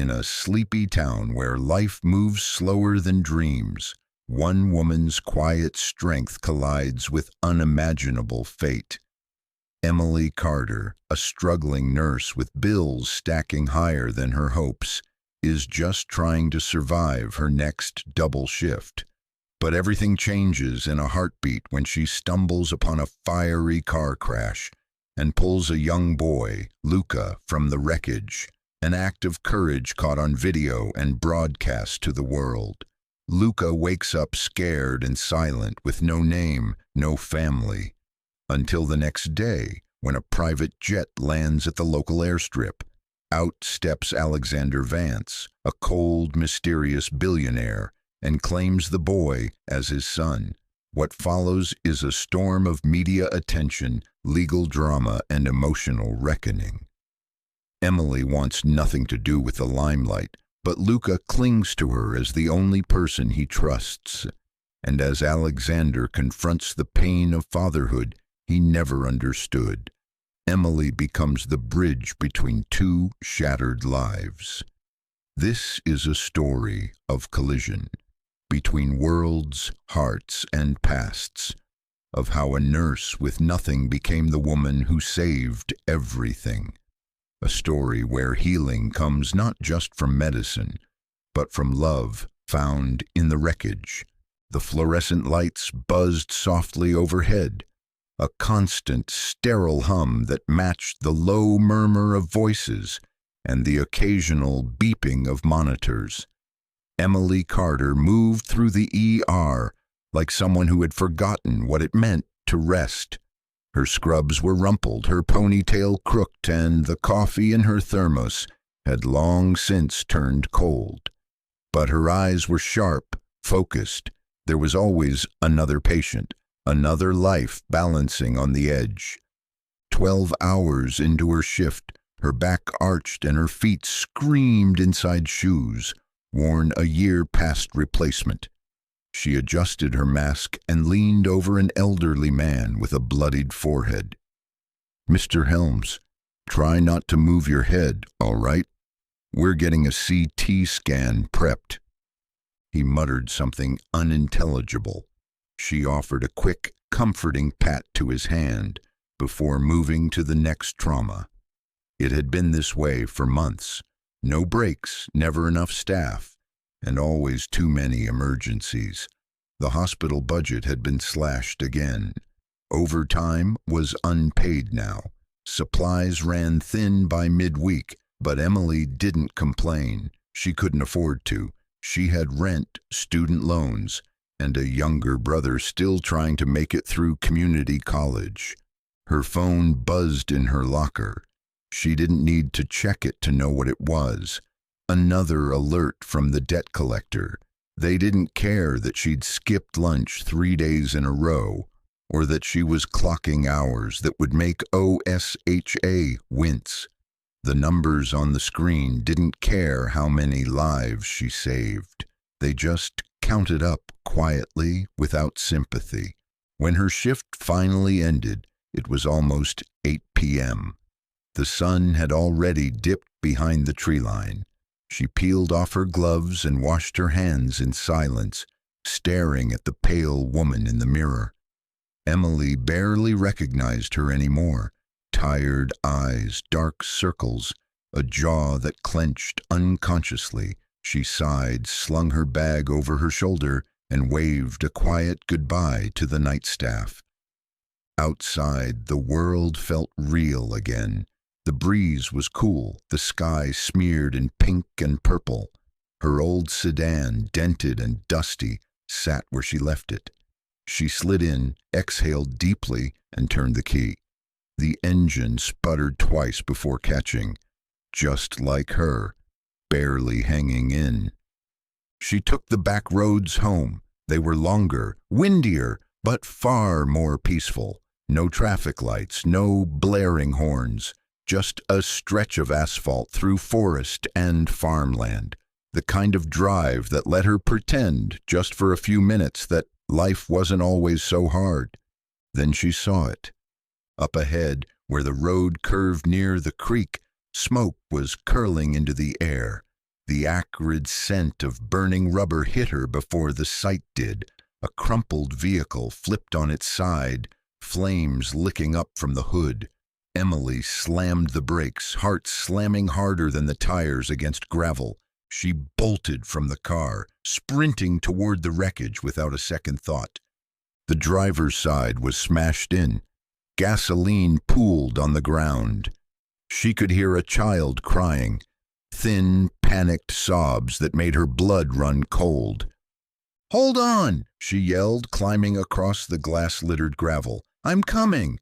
In a sleepy town where life moves slower than dreams, one woman's quiet strength collides with unimaginable fate. Emily Carter, a struggling nurse with bills stacking higher than her hopes, is just trying to survive her next double shift. But everything changes in a heartbeat when she stumbles upon a fiery car crash and pulls a young boy, Luca, from the wreckage. An act of courage caught on video and broadcast to the world. Luca wakes up scared and silent with no name, no family. Until the next day, when a private jet lands at the local airstrip. Out steps Alexander Vance, a cold, mysterious billionaire, and claims the boy as his son. What follows is a storm of media attention, legal drama, and emotional reckoning. Emily wants nothing to do with the limelight, but Luca clings to her as the only person he trusts. And as Alexander confronts the pain of fatherhood he never understood, Emily becomes the bridge between two shattered lives. This is a story of collision between worlds, hearts, and pasts, of how a nurse with nothing became the woman who saved everything. A story where healing comes not just from medicine, but from love found in the wreckage. The fluorescent lights buzzed softly overhead, a constant, sterile hum that matched the low murmur of voices and the occasional beeping of monitors. Emily Carter moved through the ER like someone who had forgotten what it meant to rest. Her scrubs were rumpled, her ponytail crooked, and the coffee in her thermos had long since turned cold. But her eyes were sharp, focused. There was always another patient, another life balancing on the edge. 12 hours into her shift, her back arched and her feet screamed inside shoes, worn a year past replacement. She adjusted her mask and leaned over an elderly man with a bloodied forehead. "Mr. Helms, try not to move your head, all right? We're getting a CT scan prepped." He muttered something unintelligible. She offered a quick, comforting pat to his hand before moving to the next trauma. It had been this way for months. No breaks, never enough staff, and always too many emergencies. The hospital budget had been slashed again. Overtime was unpaid now. Supplies ran thin by midweek, but Emily didn't complain. She couldn't afford to. She had rent, student loans, and a younger brother still trying to make it through community college. Her phone buzzed in her locker. She didn't need to check it to know what it was. Another alert from the debt collector. They didn't care that she'd skipped lunch 3 days in a row, or that she was clocking hours that would make OSHA wince. The numbers on the screen didn't care how many lives she saved. They just counted up quietly, without sympathy. When her shift finally ended, it was almost 8 p.m. The sun had already dipped behind the tree line. She peeled off her gloves and washed her hands in silence, staring at the pale woman in the mirror. Emily barely recognized her anymore. Tired eyes, dark circles, a jaw that clenched unconsciously. She sighed, slung her bag over her shoulder, and waved a quiet goodbye to the night staff. Outside, the world felt real again. The breeze was cool, the sky smeared in pink and purple. Her old sedan, dented and dusty, sat where she left it. She slid in, exhaled deeply, and turned the key. The engine sputtered twice before catching, just like her, barely hanging in. She took the back roads home. They were longer, windier, but far more peaceful. No traffic lights, no blaring horns. Just a stretch of asphalt through forest and farmland, the kind of drive that let her pretend, just for a few minutes, that life wasn't always so hard. Then she saw it. Up ahead, where the road curved near the creek, smoke was curling into the air. The acrid scent of burning rubber hit her before the sight did. A crumpled vehicle flipped on its side, flames licking up from the hood. Emily slammed the brakes, heart slamming harder than the tires against gravel. She bolted from the car, sprinting toward the wreckage without a second thought. The driver's side was smashed in. Gasoline pooled on the ground. She could hear a child crying, thin, panicked sobs that made her blood run cold. "Hold on!" she yelled, climbing across the glass-littered gravel. "I'm coming!"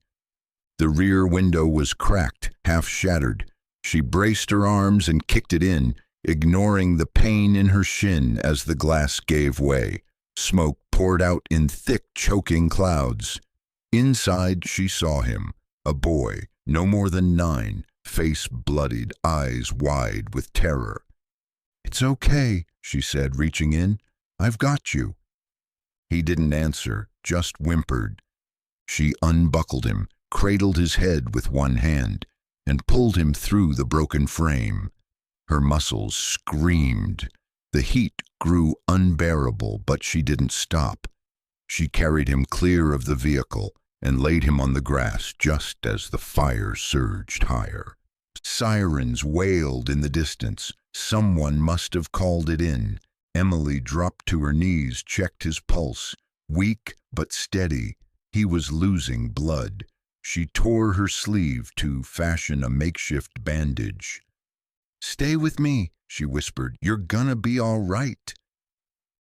The rear window was cracked, half shattered. She braced her arms and kicked it in, ignoring the pain in her shin as the glass gave way. Smoke poured out in thick, choking clouds. Inside she saw him, a boy, no more than 9, face bloodied, eyes wide with terror. "It's okay," she said, reaching in. "I've got you." He didn't answer, just whimpered. She unbuckled him, cradled his head with one hand, and pulled him through the broken frame. Her muscles screamed. The heat grew unbearable, but she didn't stop. She carried him clear of the vehicle and laid him on the grass just as the fire surged higher. Sirens wailed in the distance. Someone must have called it in. Emily dropped to her knees, checked his pulse. Weak but steady. He was losing blood. She tore her sleeve to fashion a makeshift bandage. "Stay with me," she whispered. "You're gonna be all right."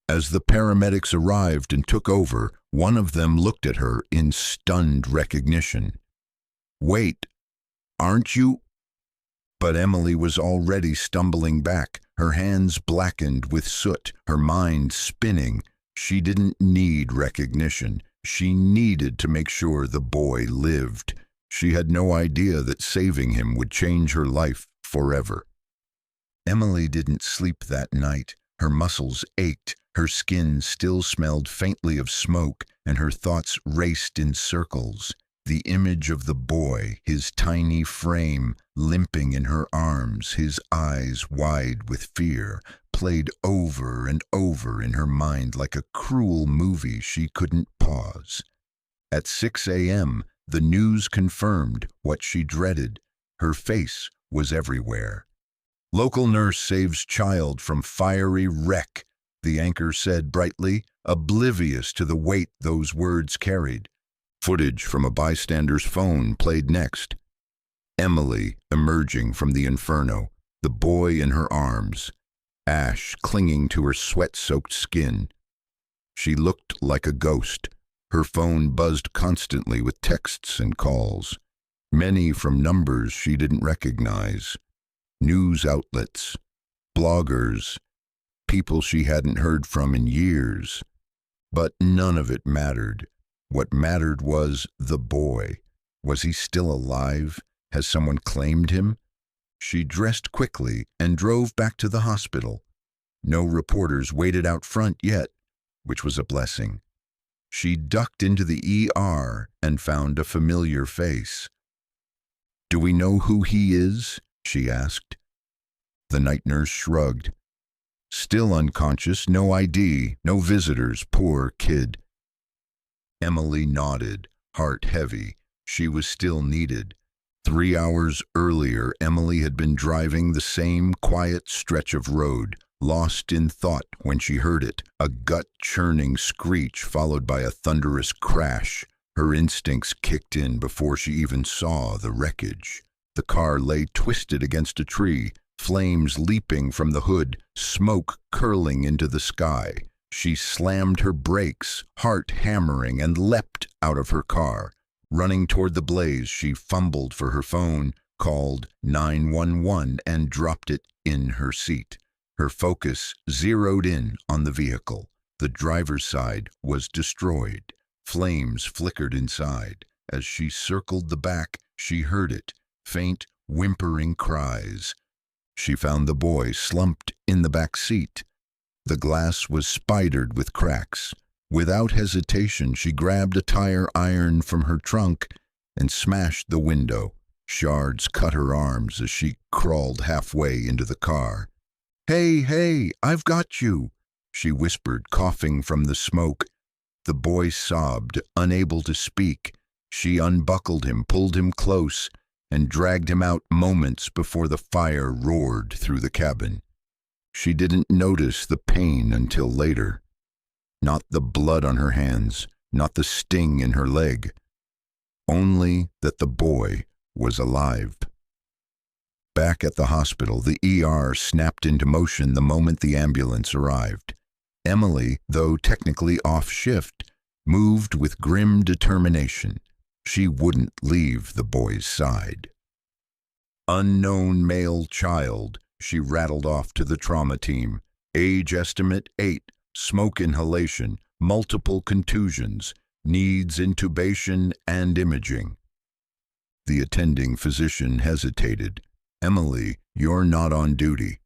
As the paramedics arrived and took over, one of them looked at her in stunned recognition. "Wait, aren't you?" But Emily was already stumbling back, her hands blackened with soot, her mind spinning. She didn't need recognition. She needed to make sure the boy lived. She had no idea that saving him would change her life forever. Emily didn't sleep that night. Her muscles ached, her skin still smelled faintly of smoke, and her thoughts raced in circles. The image of the boy, his tiny frame, limping in her arms, his eyes wide with fear, played over and over in her mind like a cruel movie she couldn't pause. At 6 a.m., the news confirmed what she dreaded. Her face was everywhere. "Local nurse saves child from fiery wreck," the anchor said brightly, oblivious to the weight those words carried. Footage from a bystander's phone played next. Emily emerging from the inferno, the boy in her arms, ash clinging to her sweat-soaked skin. She looked like a ghost. Her phone buzzed constantly with texts and calls, many from numbers she didn't recognize. News outlets, bloggers, people she hadn't heard from in years. But none of it mattered. What mattered was the boy. Was he still alive? Has someone claimed him? She dressed quickly and drove back to the hospital. No reporters waited out front yet, which was a blessing. She ducked into the ER and found a familiar face. "Do we know who he is?" she asked. The night nurse shrugged. "Still unconscious, no ID, no visitors, poor kid." Emily nodded, heart heavy. She was still needed. 3 hours earlier, Emily had been driving the same quiet stretch of road, lost in thought when she heard it, a gut-churning screech followed by a thunderous crash. Her instincts kicked in before she even saw the wreckage. The car lay twisted against a tree, flames leaping from the hood, smoke curling into the sky. She slammed her brakes, heart hammering, and leapt out of her car. Running toward the blaze, she fumbled for her phone, called 911, and dropped it in her seat. Her focus zeroed in on the vehicle. The driver's side was destroyed. Flames flickered inside. As she circled the back, she heard it, faint, whimpering cries. She found the boy slumped in the back seat. The glass was spidered with cracks. Without hesitation, she grabbed a tire iron from her trunk and smashed the window. Shards cut her arms as she crawled halfway into the car. "Hey, hey, I've got you," she whispered, coughing from the smoke. The boy sobbed, unable to speak. She unbuckled him, pulled him close, and dragged him out moments before the fire roared through the cabin. She didn't notice the pain until later. Not the blood on her hands, not the sting in her leg. Only that the boy was alive. Back at the hospital, the ER snapped into motion the moment the ambulance arrived. Emily, though technically off shift, moved with grim determination. She wouldn't leave the boy's side. "Unknown male child," she rattled off to the trauma team. "Age estimate 8, smoke inhalation, multiple contusions, needs intubation and imaging." The attending physician hesitated. "Emily, you're not on duty."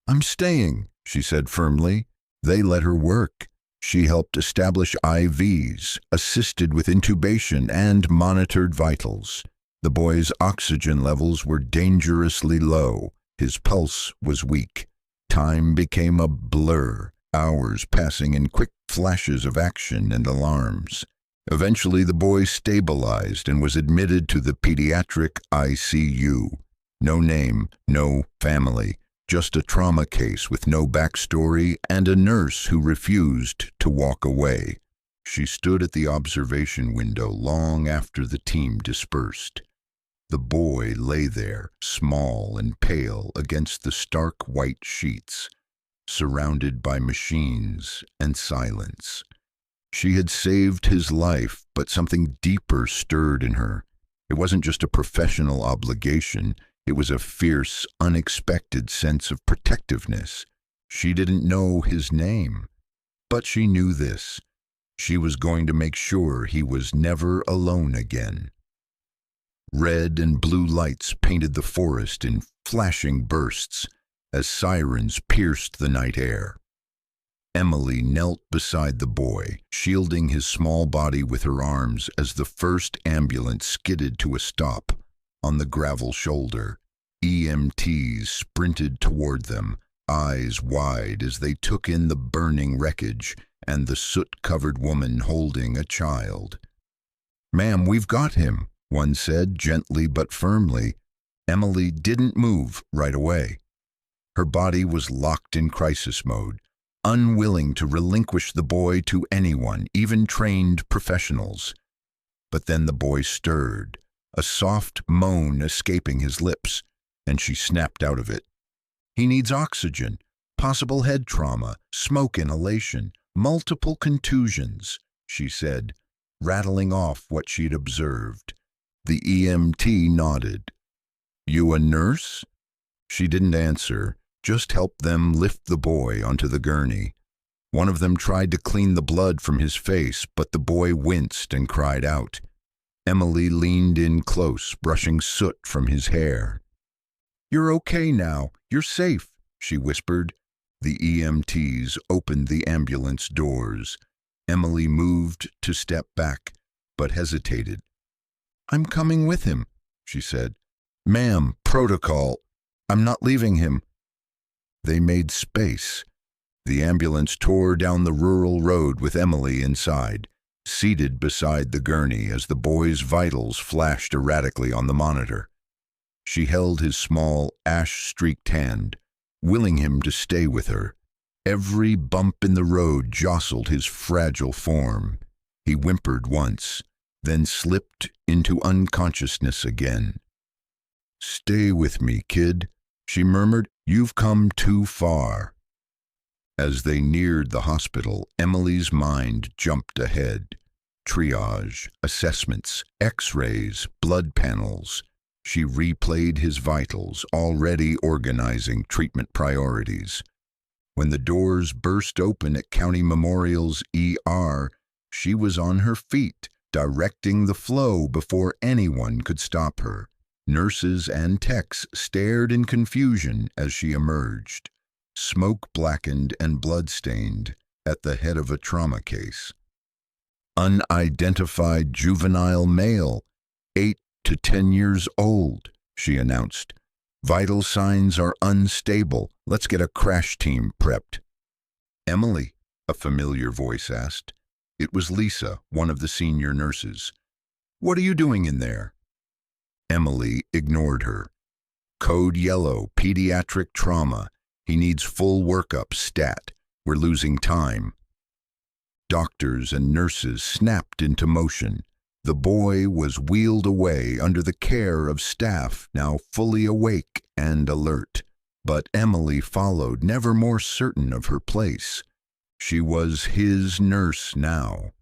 "I'm staying," she said firmly. They let her work. She helped establish IVs, assisted with intubation, and monitored vitals. The boy's oxygen levels were dangerously low. His pulse was weak. Time became a blur, hours passing in quick flashes of action and alarms. Eventually, the boy stabilized and was admitted to the pediatric ICU. No name, no family. Just a trauma case with no backstory and a nurse who refused to walk away. She stood at the observation window long after the team dispersed. The boy lay there, small and pale against the stark white sheets, surrounded by machines and silence. She had saved his life, but something deeper stirred in her. It wasn't just a professional obligation. It was a fierce, unexpected sense of protectiveness. She didn't know his name, but she knew this. She was going to make sure he was never alone again. Red and blue lights painted the forest in flashing bursts as sirens pierced the night air. Emily knelt beside the boy, shielding his small body with her arms as the first ambulance skidded to a stop. On the gravel shoulder, EMTs sprinted toward them, eyes wide as they took in the burning wreckage and the soot-covered woman holding a child. "Ma'am, we've got him," one said, gently but firmly. Emily didn't move right away. Her body was locked in crisis mode, unwilling to relinquish the boy to anyone, even trained professionals. But then the boy stirred, a soft moan escaping his lips, and she snapped out of it. "He needs oxygen, possible head trauma, smoke inhalation, multiple contusions," she said, rattling off what she'd observed. The EMT nodded. "You a nurse?" She didn't answer, just helped them lift the boy onto the gurney. One of them tried to clean the blood from his face, but the boy winced and cried out. Emily leaned in close, brushing soot from his hair. "You're okay now. You're safe," she whispered. The EMTs opened the ambulance doors. Emily moved to step back, but hesitated. "I'm coming with him," she said. "Ma'am, protocol. I'm not leaving him." They made space. The ambulance tore down the rural road with Emily inside, seated beside the gurney as the boy's vitals flashed erratically on the monitor. She held his small, ash-streaked hand, willing him to stay with her. Every bump in the road jostled his fragile form. He whimpered once, then slipped into unconsciousness again. "Stay with me, kid," she murmured. "You've come too far." As they neared the hospital, Emily's mind jumped ahead. Triage, assessments, x-rays, blood panels. She replayed his vitals, already organizing treatment priorities. When the doors burst open at County Memorial's ER, she was on her feet, directing the flow before anyone could stop her. Nurses and techs stared in confusion as she emerged, smoke-blackened and blood-stained, at the head of a trauma case. "Unidentified juvenile male, 8 to 10 years old," she announced. Vital signs are unstable. Let's get a crash team prepped. Emily, a familiar voice asked. It was Lisa, one of the senior nurses. What are you doing in there? Emily ignored her. Code yellow, pediatric trauma. He needs full workup, stat. We're losing time. Doctors and nurses snapped into motion. The boy was wheeled away under the care of staff, now fully awake and alert. But Emily followed, never more certain of her place. She was his nurse now.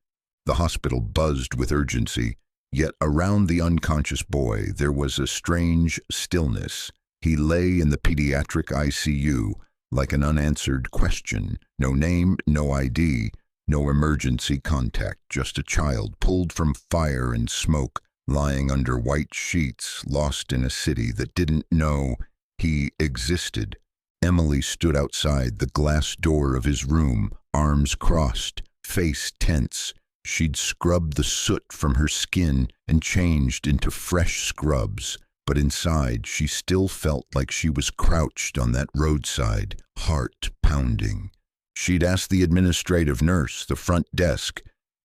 The hospital buzzed with urgency, yet around the unconscious boy there was a strange stillness. He lay in the pediatric ICU like an unanswered question. No name, no ID, no emergency contact, just a child pulled from fire and smoke, lying under white sheets, lost in a city that didn't know he existed. Emily stood outside the glass door of his room, arms crossed, face tense. She'd scrubbed the soot from her skin and changed into fresh scrubs, but inside she still felt like she was crouched on that roadside, heart pounding. She'd asked the administrative nurse, the front desk,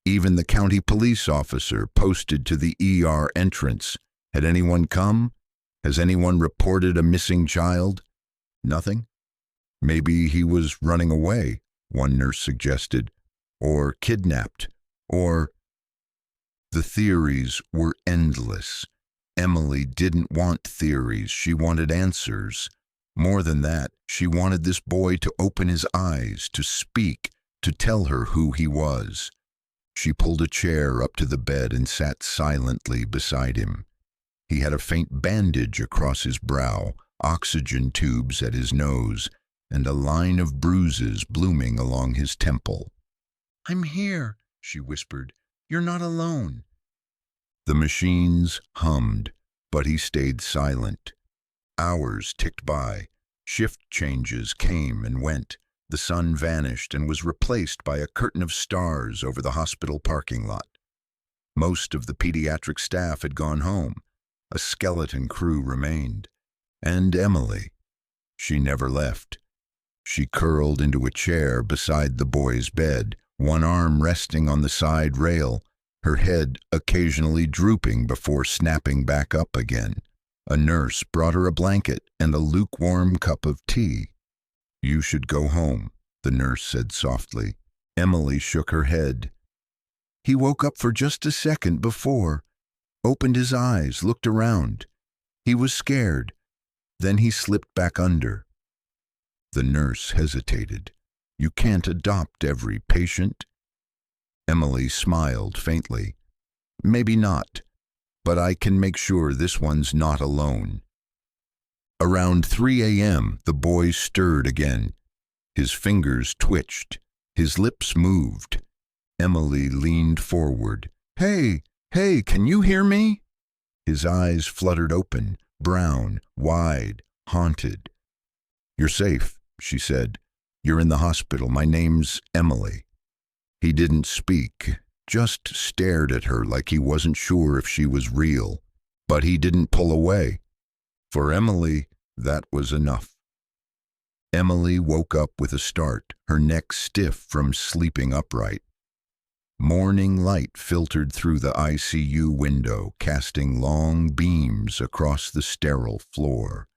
even the county police officer posted to the ER entrance. Had anyone come? Has anyone reported a missing child? Nothing? Maybe he was running away, one nurse suggested, or kidnapped, or... The theories were endless. Emily didn't want theories, she wanted answers. More than that, she wanted this boy to open his eyes, to speak, to tell her who he was. She pulled a chair up to the bed and sat silently beside him. He had a faint bandage across his brow, oxygen tubes at his nose, and a line of bruises blooming along his temple. "I'm here," she whispered. "You're not alone." The machines hummed, but he stayed silent. Hours ticked by. Shift changes came and went. The sun vanished and was replaced by a curtain of stars over the hospital parking lot. Most of the pediatric staff had gone home. A skeleton crew remained. And Emily. She never left. She curled into a chair beside the boy's bed, one arm resting on the side rail, her head occasionally drooping before snapping back up again. A nurse brought her a blanket and a lukewarm cup of tea. "You should go home," the nurse said softly. Emily shook her head. He woke up for just a second before, opened his eyes, looked around. He was scared. Then he slipped back under. The nurse hesitated. "You can't adopt every patient." Emily smiled faintly. "Maybe not, but I can make sure this one's not alone." Around 3 a.m., the boy stirred again. His fingers twitched. His lips moved. Emily leaned forward. Hey, can you hear me?" His eyes fluttered open, brown, wide, haunted. "You're safe," she said. "You're in the hospital. My name's Emily." He didn't speak, just stared at her like he wasn't sure if she was real. But he didn't pull away. For Emily, that was enough. Emily woke up with a start, her neck stiff from sleeping upright. Morning light filtered through the ICU window, casting long beams across the sterile floor.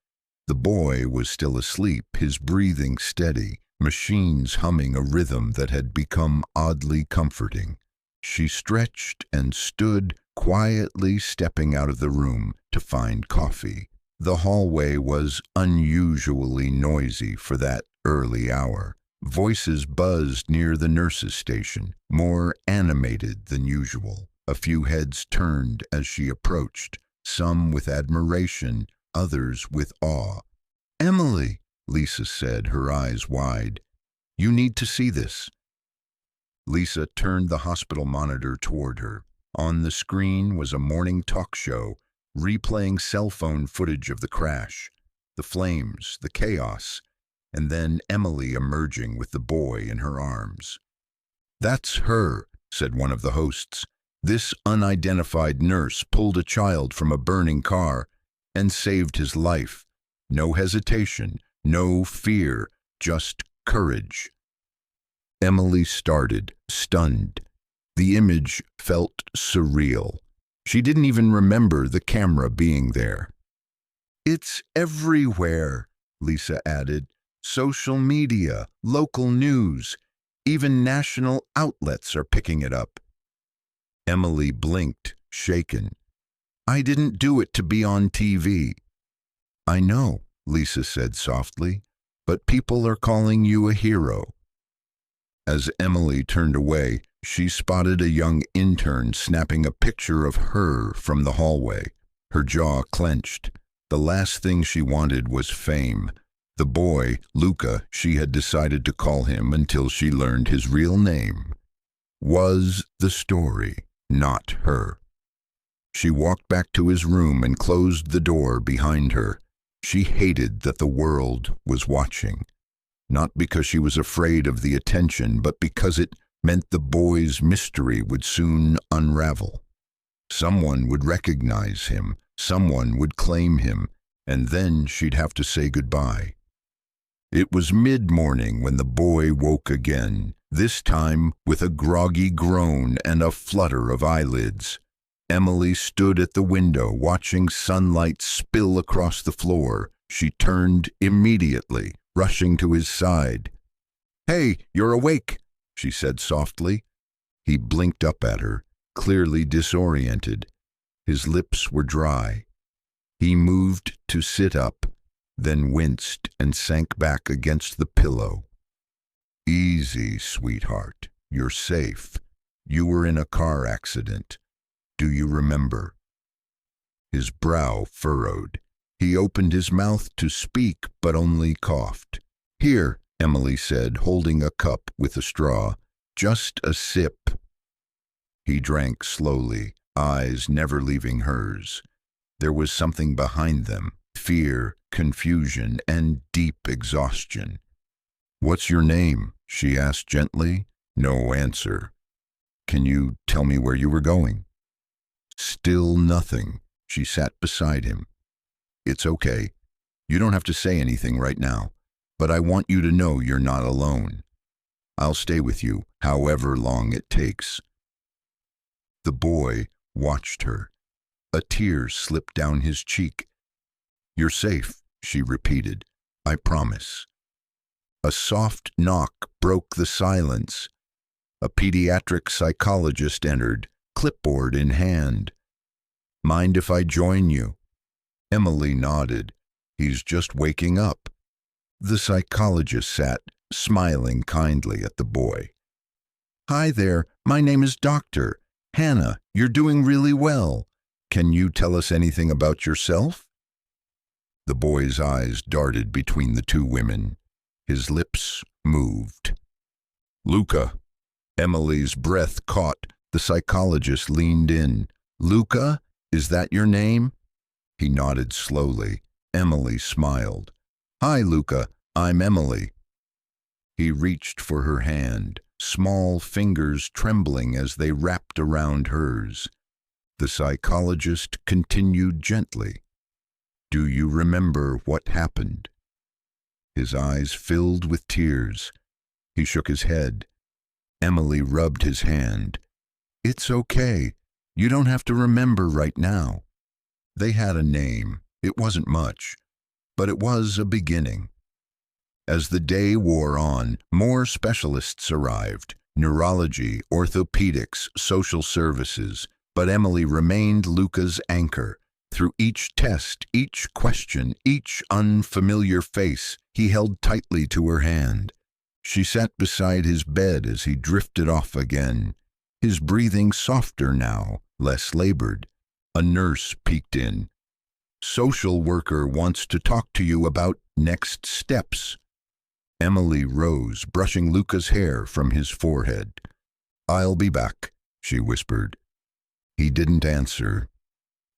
The boy was still asleep, his breathing steady, machines humming a rhythm that had become oddly comforting. She stretched and stood, quietly stepping out of the room to find coffee. The hallway was unusually noisy for that early hour. Voices buzzed near the nurse's station, more animated than usual. A few heads turned as she approached, some with admiration, others with awe. "Emily," Lisa said, her eyes wide. "You need to see this." Lisa turned the hospital monitor toward her. On the screen was a morning talk show, replaying cell phone footage of the crash, the flames, the chaos, and then Emily emerging with the boy in her arms. "That's her," said one of the hosts. "This unidentified nurse pulled a child from a burning car and saved his life. No hesitation, no fear, just courage. Emily started, stunned. The image felt surreal. She didn't even remember the camera being there. "It's everywhere," Lisa added. "Social media, local news, even national outlets are picking it up." Emily blinked, shaken. "I didn't do it to be on TV." "I know," Lisa said softly, "but people are calling you a hero." As Emily turned away, she spotted a young intern snapping a picture of her from the hallway. Her jaw clenched. The last thing she wanted was fame. The boy, Luca, she had decided to call him until she learned his real name, was the story, not her. She walked back to his room and closed the door behind her. She hated that the world was watching. Not because she was afraid of the attention, but because it meant the boy's mystery would soon unravel. Someone would recognize him, someone would claim him, and then she'd have to say goodbye. It was mid-morning when the boy woke again, this time with a groggy groan and a flutter of eyelids. Emily stood at the window watching sunlight spill across the floor. She turned immediately, rushing to his side. "Hey, you're awake," she said softly. He blinked up at her, clearly disoriented. His lips were dry. He moved to sit up, then winced and sank back against the pillow. "Easy, sweetheart. You're safe. You were in a car accident. Do you remember?" His brow furrowed. He opened his mouth to speak, but only coughed. "Here," Emily said, holding a cup with a straw. "Just a sip." He drank slowly, eyes never leaving hers. There was something behind them, fear, confusion, and deep exhaustion. "What's your name?" she asked gently. No answer. "Can you tell me where you were going?" Still nothing. She sat beside him. "It's okay. You don't have to say anything right now, but I want you to know you're not alone. I'll stay with you, however long it takes." The boy watched her. A tear slipped down his cheek. "You're safe," she repeated. "I promise." A soft knock broke the silence. A pediatric psychologist entered, clipboard in hand. "Mind if I join you?" Emily nodded. "He's just waking up." The psychologist sat, smiling kindly at the boy. "Hi there, my name is Dr. Hannah. You're doing really well. Can you tell us anything about yourself?" The boy's eyes darted between the two women. His lips moved. "Luca." Emily's breath caught. The psychologist leaned in. "Luca, is that your name?" He nodded slowly. Emily smiled. "Hi, Luca. I'm Emily." He reached for her hand, small fingers trembling as they wrapped around hers. The psychologist continued gently. "Do you remember what happened?" His eyes filled with tears. He shook his head. Emily rubbed his hand. "It's okay. You don't have to remember right now." They had a name. It wasn't much, but it was a beginning. As the day wore on, more specialists arrived: neurology, orthopedics, social services. But Emily remained Luca's anchor. Through each test, each question, each unfamiliar face, he held tightly to her hand. She sat beside his bed as he drifted off again, his breathing softer now, less labored. A nurse peeked in. "Social worker wants to talk to you about next steps." Emily rose, brushing Luca's hair from his forehead. "I'll be back," she whispered. He didn't answer,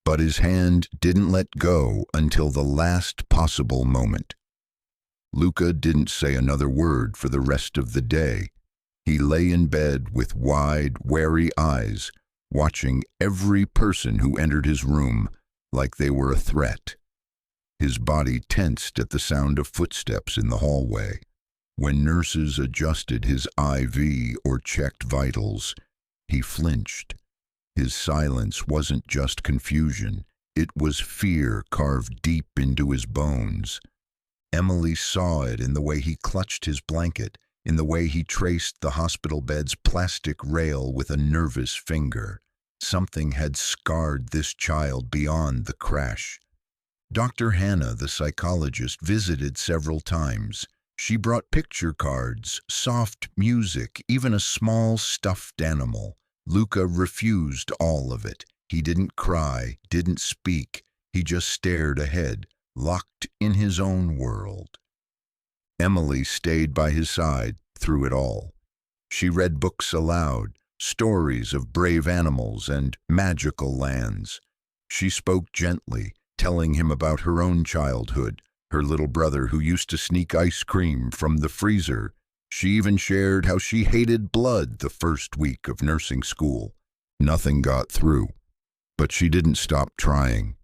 but his hand didn't let go until the last possible moment. Luca didn't say another word for the rest of the day. He lay in bed with wide, wary eyes, watching every person who entered his room like they were a threat. His body tensed at the sound of footsteps in the hallway. When nurses adjusted his IV or checked vitals, he flinched. His silence wasn't just confusion, it was fear carved deep into his bones. Emily saw it in the way he clutched his blanket, in the way he traced the hospital bed's plastic rail with a nervous finger. Something had scarred this child beyond the crash. Dr. Hannah, the psychologist, visited several times. She brought picture cards, soft music, even a small stuffed animal. Luca refused all of it. He didn't cry, didn't speak. He just stared ahead, locked in his own world. Emily stayed by his side through it all. She read books aloud, stories of brave animals and magical lands. She spoke gently, telling him about her own childhood, her little brother who used to sneak ice cream from the freezer. She even shared how she hated blood the first week of nursing school. Nothing got through, but she didn't stop trying.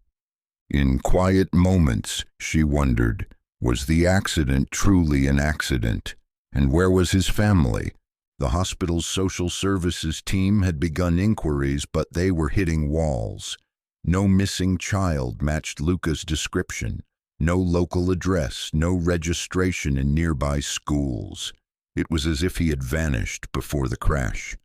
In quiet moments, she wondered, was the accident truly an accident? And where was his family? The hospital's social services team had begun inquiries, but they were hitting walls. No missing child matched Luca's description. No local address, no registration in nearby schools. It was as if he had vanished before the crash.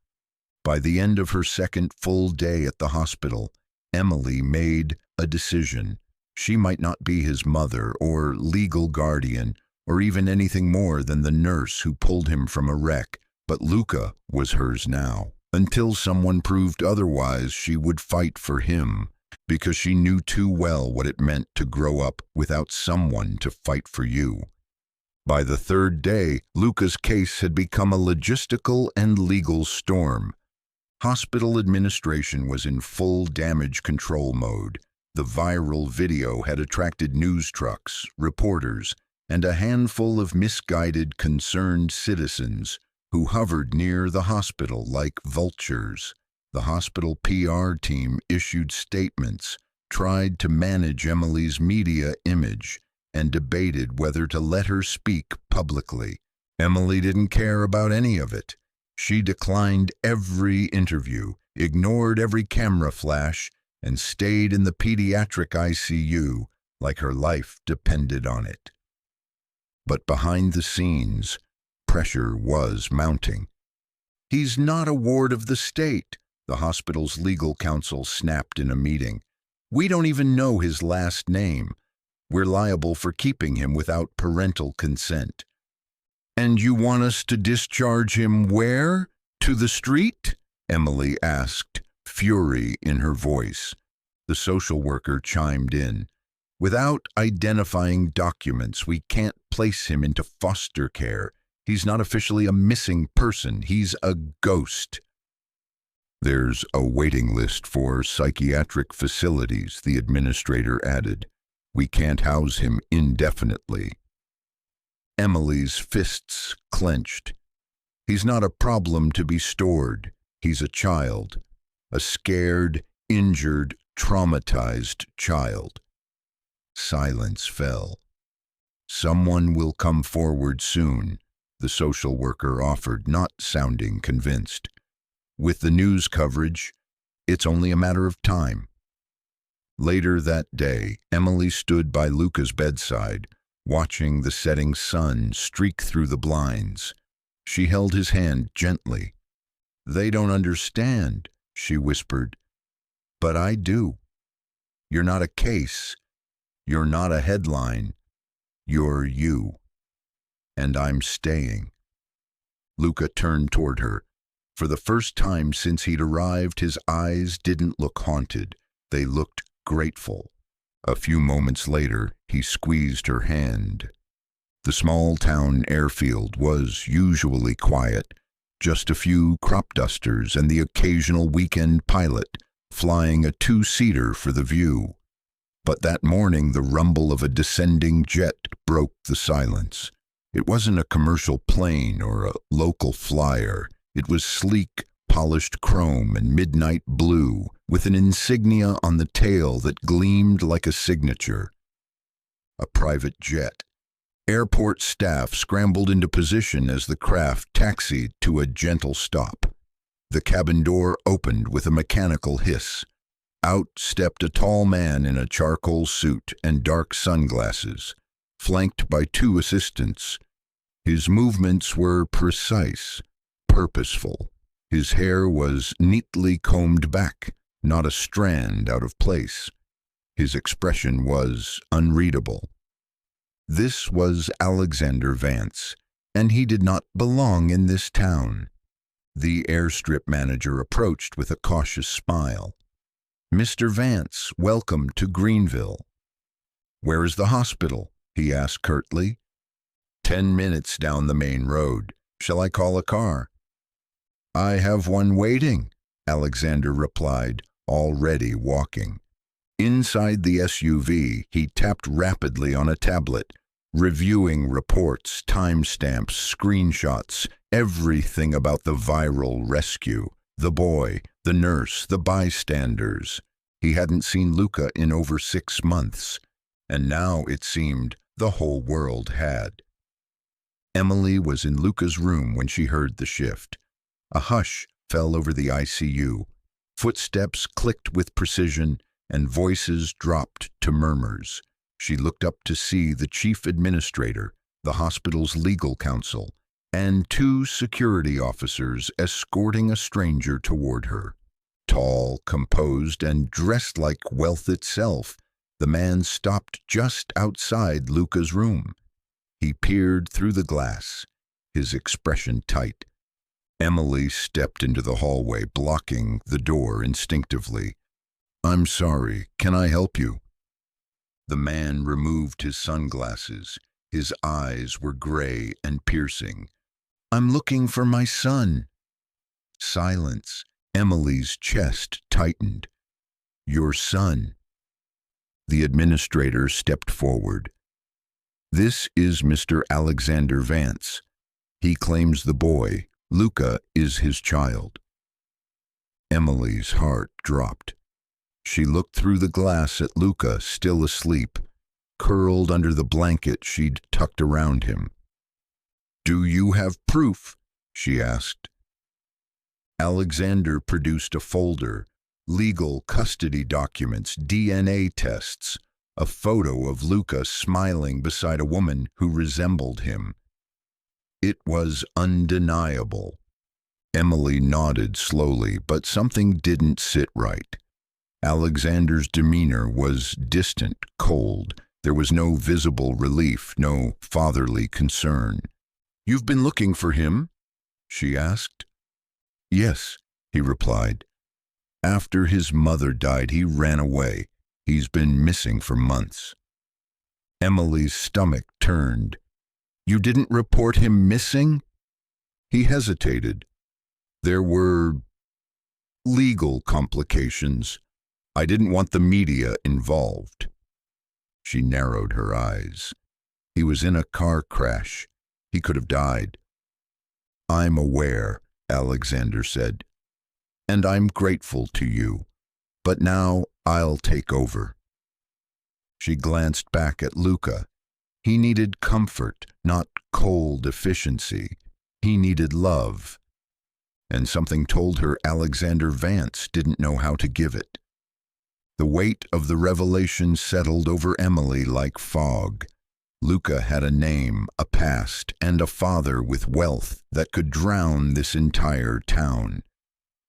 By the end of her second full day at the hospital, Emily made a decision. She might not be his mother or legal guardian or even anything more than the nurse who pulled him from a wreck, but Luca was hers now. Until someone proved otherwise, she would fight for him, because she knew too well what it meant to grow up without someone to fight for you. By the third day, Luca's case had become a logistical and legal storm. Hospital administration was in full damage control mode. The viral video had attracted news trucks, reporters, and a handful of misguided, concerned citizens who hovered near the hospital like vultures. The hospital PR team issued statements, tried to manage Emily's media image, and debated whether to let her speak publicly. Emily didn't care about any of it. She declined every interview, ignored every camera flash, and stayed in the pediatric ICU like her life depended on it. But behind the scenes, pressure was mounting. "He's not a ward of the state," the hospital's legal counsel snapped in a meeting. "We don't even know his last name. We're liable for keeping him without parental consent." "And you want us to discharge him where? To the street?" Emily asked, fury in her voice. The social worker chimed in. "Without identifying documents, we can't place him into foster care. He's not officially a missing person. He's a ghost." "There's a waiting list for psychiatric facilities," the administrator added. "We can't house him indefinitely." Emily's fists clenched. "He's not a problem to be stored. He's a child. A scared, injured, traumatized child." Silence fell. "Someone will come forward soon," the social worker offered, not sounding convinced. "With the news coverage, it's only a matter of time." Later that day, Emily stood by Luca's bedside, watching the setting sun streak through the blinds. She held his hand gently. "They don't understand," she whispered. "But I do. You're not a case. You're not a headline. You're you. And I'm staying." Luca turned toward her. For the first time since he'd arrived, his eyes didn't look haunted. They looked grateful. A few moments later, he squeezed her hand. The small-town airfield was usually quiet, just a few crop dusters and the occasional weekend pilot flying a two-seater for the view. But that morning, the rumble of a descending jet broke the silence. It wasn't a commercial plane or a local flyer. It was sleek, polished chrome and midnight blue, with an insignia on the tail that gleamed like a signature. a private jet. Airport staff scrambled into position as the craft taxied to a gentle stop. The cabin door opened with a mechanical hiss. Out stepped a tall man in a charcoal suit and dark sunglasses, flanked by two assistants. His movements were precise, purposeful. His hair was neatly combed back, not a strand out of place. His expression was unreadable. This was Alexander Vance, and he did not belong in this town. The airstrip manager approached with a cautious smile. "Mr. Vance, welcome to Greenville." "Where is the hospital?" he asked curtly. 10 minutes down the main road. Shall I call a car?" "I have one waiting," Alexander replied, already walking. Inside the SUV, he tapped rapidly on a tablet, reviewing reports, timestamps, screenshots, everything about the viral rescue, the boy, the nurse, the bystanders. He hadn't seen Luca in over 6 months, and now it seemed the whole world had. Emily was in Luca's room when she heard the shift. A hush fell over the ICU. Footsteps clicked with precision, and voices dropped to murmurs. She looked up to see the chief administrator, the hospital's legal counsel, and 2 security officers escorting a stranger toward her. Tall, composed, and dressed like wealth itself, the man stopped just outside Luca's room. He peered through the glass, his expression tight. Emily stepped into the hallway, blocking the door instinctively. "I'm sorry, can I help you?" The man removed his sunglasses. His eyes were gray and piercing. "I'm looking for my son." Silence. Emily's chest tightened. "Your son." The administrator stepped forward. "This is Mr. Alexander Vance. He claims the boy, Luca, is his child." Emily's heart dropped. She looked through the glass at Luca, still asleep, curled under the blanket she'd tucked around him. "Do you have proof?" she asked. Alexander produced a folder, legal custody documents, DNA tests, a photo of Luca smiling beside a woman who resembled him. It was undeniable. Emily nodded slowly, but something didn't sit right. Alexander's demeanor was distant, cold. There was no visible relief, no fatherly concern. "You've been looking for him?" she asked. "Yes," he replied. "After his mother died, he ran away. He's been missing for months." Emily's stomach turned. "You didn't report him missing?" He hesitated. "There were legal complications. I didn't want the media involved." She narrowed her eyes. "He was in a car crash. He could have died." "I'm aware," Alexander said, "and I'm grateful to you. But now I'll take over." She glanced back at Luca. He needed comfort, not cold efficiency. He needed love. And something told her Alexander Vance didn't know how to give it. The weight of the revelation settled over Emily like fog. Luca had a name, a past, and a father with wealth that could drown this entire town.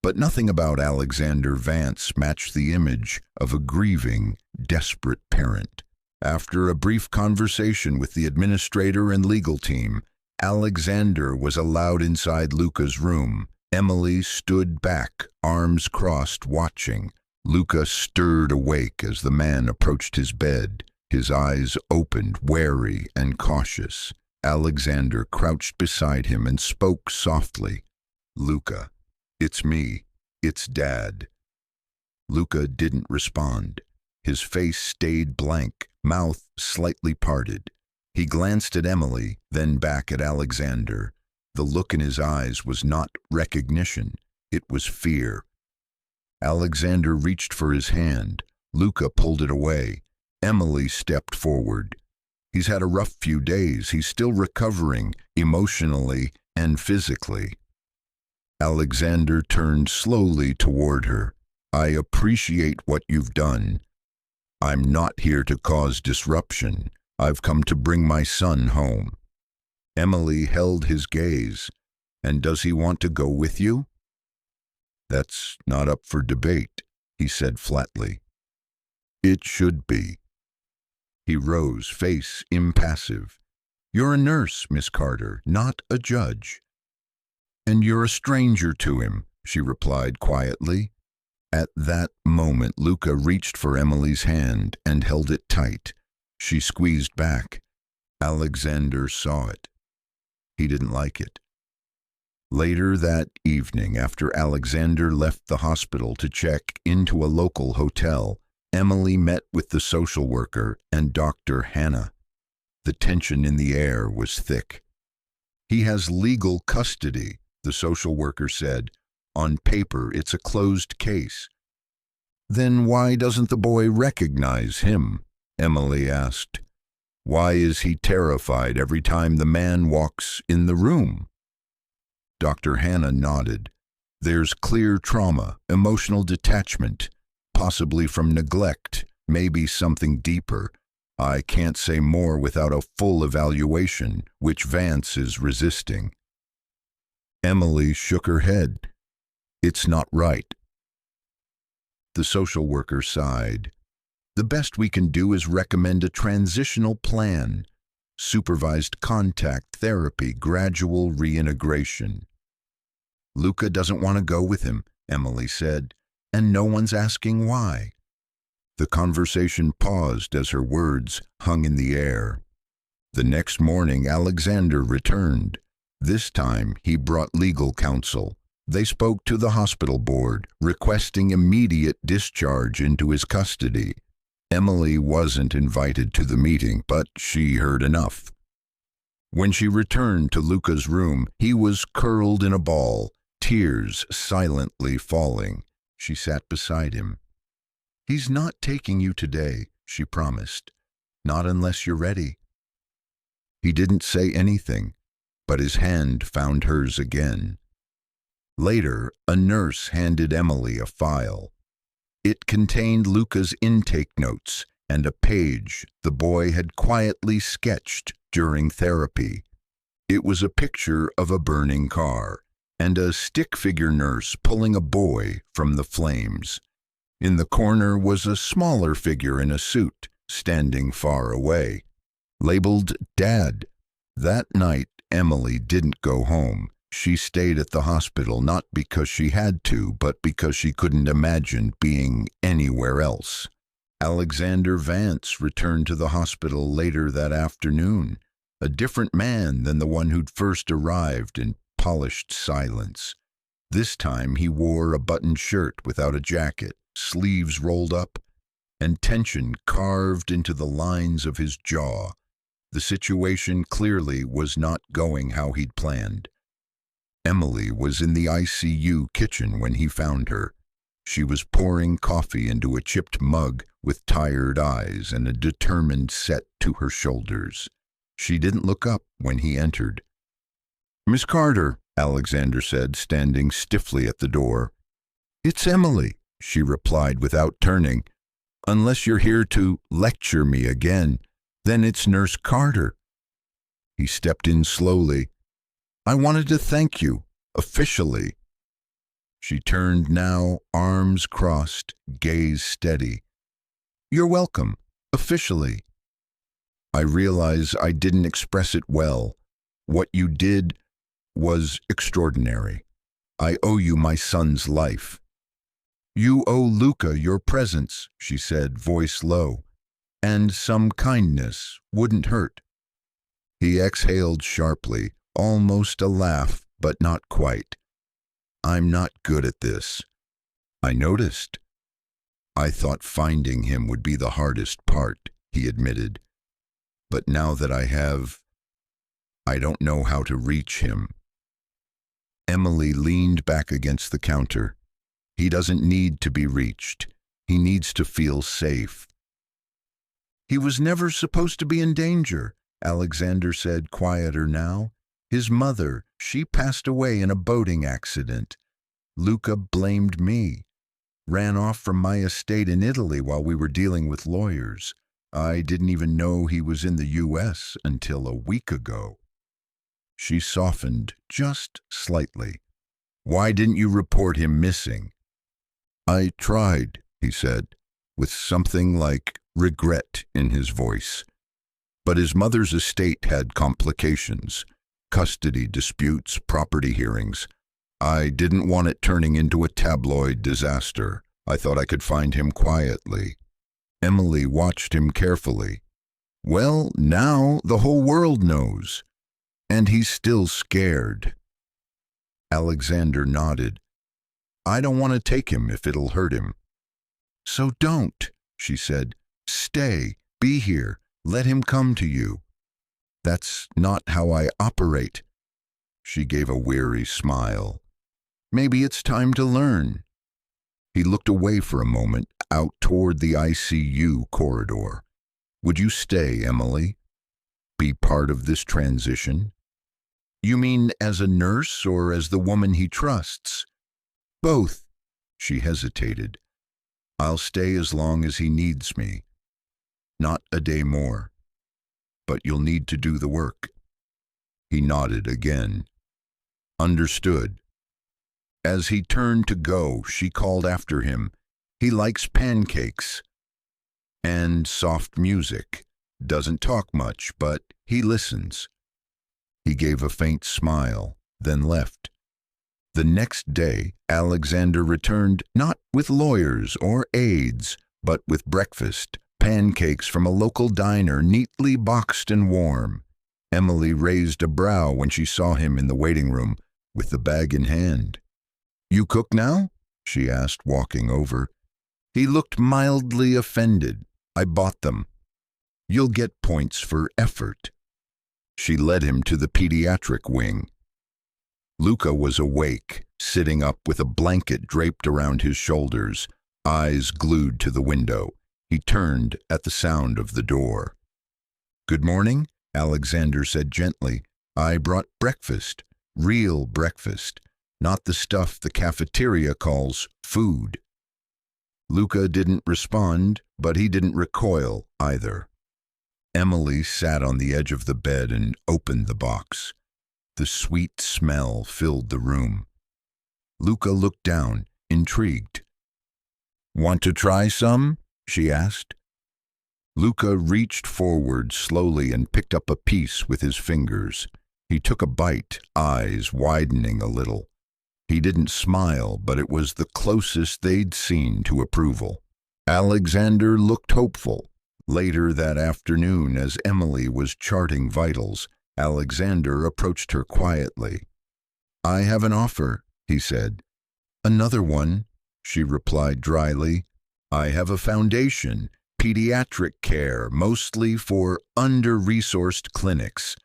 But nothing about Alexander Vance matched the image of a grieving, desperate parent. After a brief conversation with the administrator and legal team, Alexander was allowed inside Luca's room. Emily stood back, arms crossed, watching. Luca stirred awake as the man approached his bed. His eyes opened, wary and cautious. Alexander crouched beside him and spoke softly. "Luca, it's me. It's Dad." Luca didn't respond. His face stayed blank, mouth slightly parted. He glanced at Emily, then back at Alexander. The look in his eyes was not recognition. It was fear. Alexander reached for his hand. Luca pulled it away. Emily stepped forward. He's had a rough few days. He's still recovering emotionally and physically. Alexander turned slowly toward her. I appreciate what you've done. I'm not here to cause disruption. I've come to bring my son home. Emily held his gaze. And does he want to go with you? That's not up for debate, he said flatly. It should be. He rose, face impassive. You're a nurse, Miss Carter, not a judge. And you're a stranger to him, she replied quietly. At that moment, Luca reached for Emily's hand and held it tight. She squeezed back. Alexander saw it. He didn't like it. Later that evening, after Alexander left the hospital to check into a local hotel, Emily met with the social worker and Dr. Hannah. The tension in the air was thick. He has legal custody, the social worker said. On paper, it's a closed case. Then why doesn't the boy recognize him? Emily asked. Why is he terrified every time the man walks in the room? Dr. Hannah nodded. There's clear trauma, emotional detachment, possibly from neglect, maybe something deeper. I can't say more without a full evaluation, which Vance is resisting. Emily shook her head. It's not right. The social worker sighed. The best we can do is recommend a transitional plan, supervised contact therapy, gradual reintegration. Luca doesn't want to go with him, Emily said, and no one's asking why. The conversation paused as her words hung in the air. The next morning, Alexander returned. This time, he brought legal counsel. They spoke to the hospital board, requesting immediate discharge into his custody. Emily wasn't invited to the meeting, but she heard enough. When she returned to Luca's room, he was curled in a ball, tears silently falling. She sat beside him. He's not taking you today, she promised. Not unless you're ready. He didn't say anything, but his hand found hers again. Later, a nurse handed Emily a file. It contained Luca's intake notes and a page the boy had quietly sketched during therapy. It was a picture of a burning car and a stick figure nurse pulling a boy from the flames. In the corner was a smaller figure in a suit, standing far away, labeled Dad. That night, Emily didn't go home. She stayed at the hospital not because she had to, but because she couldn't imagine being anywhere else. Alexander Vance returned to the hospital later that afternoon, a different man than the one who'd first arrived in polished silence. This time he wore a buttoned shirt without a jacket, sleeves rolled up, and tension carved into the lines of his jaw. The situation clearly was not going how he'd planned. Emily was in the ICU kitchen when he found her. She was pouring coffee into a chipped mug with tired eyes and a determined set to her shoulders. She didn't look up when he entered. Miss Carter, Alexander said, standing stiffly at the door. It's Emily, she replied without turning. Unless you're here to lecture me again, then it's Nurse Carter. He stepped in slowly. I wanted to thank you, officially. She turned now, arms crossed, gaze steady. You're welcome, officially. I realize I didn't express it well. What you did was extraordinary. I owe you my son's life. You owe Luca your presence, she said, voice low, and some kindness wouldn't hurt. He exhaled sharply, almost a laugh, but not quite. I'm not good at this. I noticed. I thought finding him would be the hardest part, he admitted. But now that I have, I don't know how to reach him. Emily leaned back against the counter. He doesn't need to be reached. He needs to feel safe. He was never supposed to be in danger, Alexander said, quieter now. His mother, she passed away in a boating accident. Luca blamed me. Ran off from my estate in Italy while we were dealing with lawyers. I didn't even know he was in the U.S. until a week ago. She softened just slightly. Why didn't you report him missing? I tried, he said, with something like regret in his voice. But his mother's estate had complications, custody disputes, property hearings. I didn't want it turning into a tabloid disaster. I thought I could find him quietly. Emily watched him carefully. Well, now the whole world knows. And he's still scared. Alexander nodded. I don't want to take him if it'll hurt him. So don't, she said. Stay, be here, let him come to you. That's not how I operate. She gave a weary smile. Maybe it's time to learn. He looked away for a moment, out toward the ICU corridor. Would you stay, Emily? Be part of this transition? You mean as a nurse or as the woman he trusts? Both. She hesitated. I'll stay as long as he needs me. Not a day more. But you'll need to do the work. He nodded again. Understood. As he turned to go, she called after him. He likes pancakes. And soft music. Doesn't talk much, but he listens. He gave a faint smile, then left. The next day, Alexander returned not with lawyers or aides, but with breakfast, pancakes from a local diner neatly boxed and warm. Emily raised a brow when she saw him in the waiting room, with the bag in hand. You cook now? She asked, walking over. He looked mildly offended. I bought them. You'll get points for effort. She led him to the pediatric wing. Luca was awake, sitting up with a blanket draped around his shoulders, eyes glued to the window. He turned at the sound of the door. Good morning, Alexander said gently. I brought breakfast, real breakfast, not the stuff the cafeteria calls food. Luca didn't respond, but he didn't recoil either. Emily sat on the edge of the bed and opened the box. The sweet smell filled the room. Luca looked down, intrigued. Want to try some? She asked. Luca reached forward slowly and picked up a piece with his fingers. He took a bite, eyes widening a little. He didn't smile, but it was the closest they'd seen to approval. Alexander looked hopeful. Later that afternoon, as Emily was charting vitals, Alexander approached her quietly. I have an offer, he said. Another one, she replied dryly. I have a foundation, pediatric care, mostly for under-resourced clinics.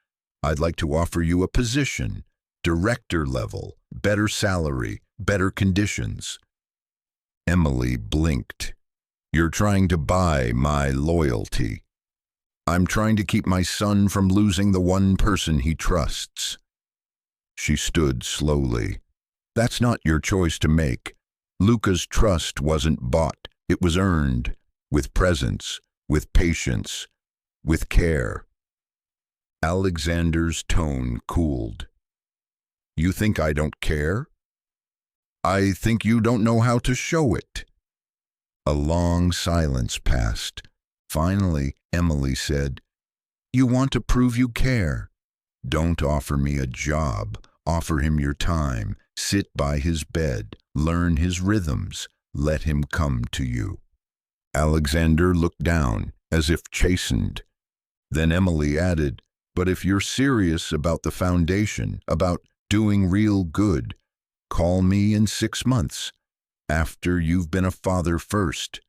I'd like to offer you a position, director level, better salary, better conditions. Emily blinked. You're trying to buy my loyalty. I'm trying to keep my son from losing the one person he trusts. She stood slowly. That's not your choice to make. Luca's trust wasn't bought. It was earned, with presence, with patience, with care. Alexander's tone cooled. You think I don't care? I think you don't know how to show it. A long silence passed. Finally, Emily said, You want to prove you care. Don't offer me a job. Offer him your time. Sit by his bed. Learn his rhythms. Let him come to you. Alexander looked down, as if chastened. Then Emily added, But if you're serious about the foundation, about doing real good, call me in 6 months. After you've been a father first.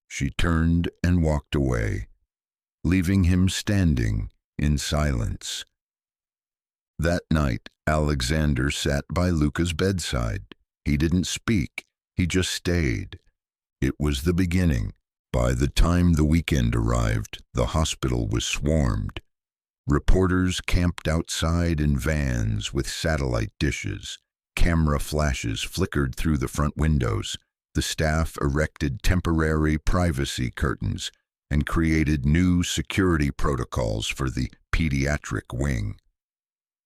She turned and walked away, leaving him standing in silence. That night, Alexander sat by Luca's bedside. He didn't speak, he just stayed. It was the beginning, By the time the weekend arrived, the hospital was swarmed. Reporters camped outside in vans with satellite dishes. Camera flashes flickered through the front windows. The staff erected temporary privacy curtains and created new security protocols for the pediatric wing.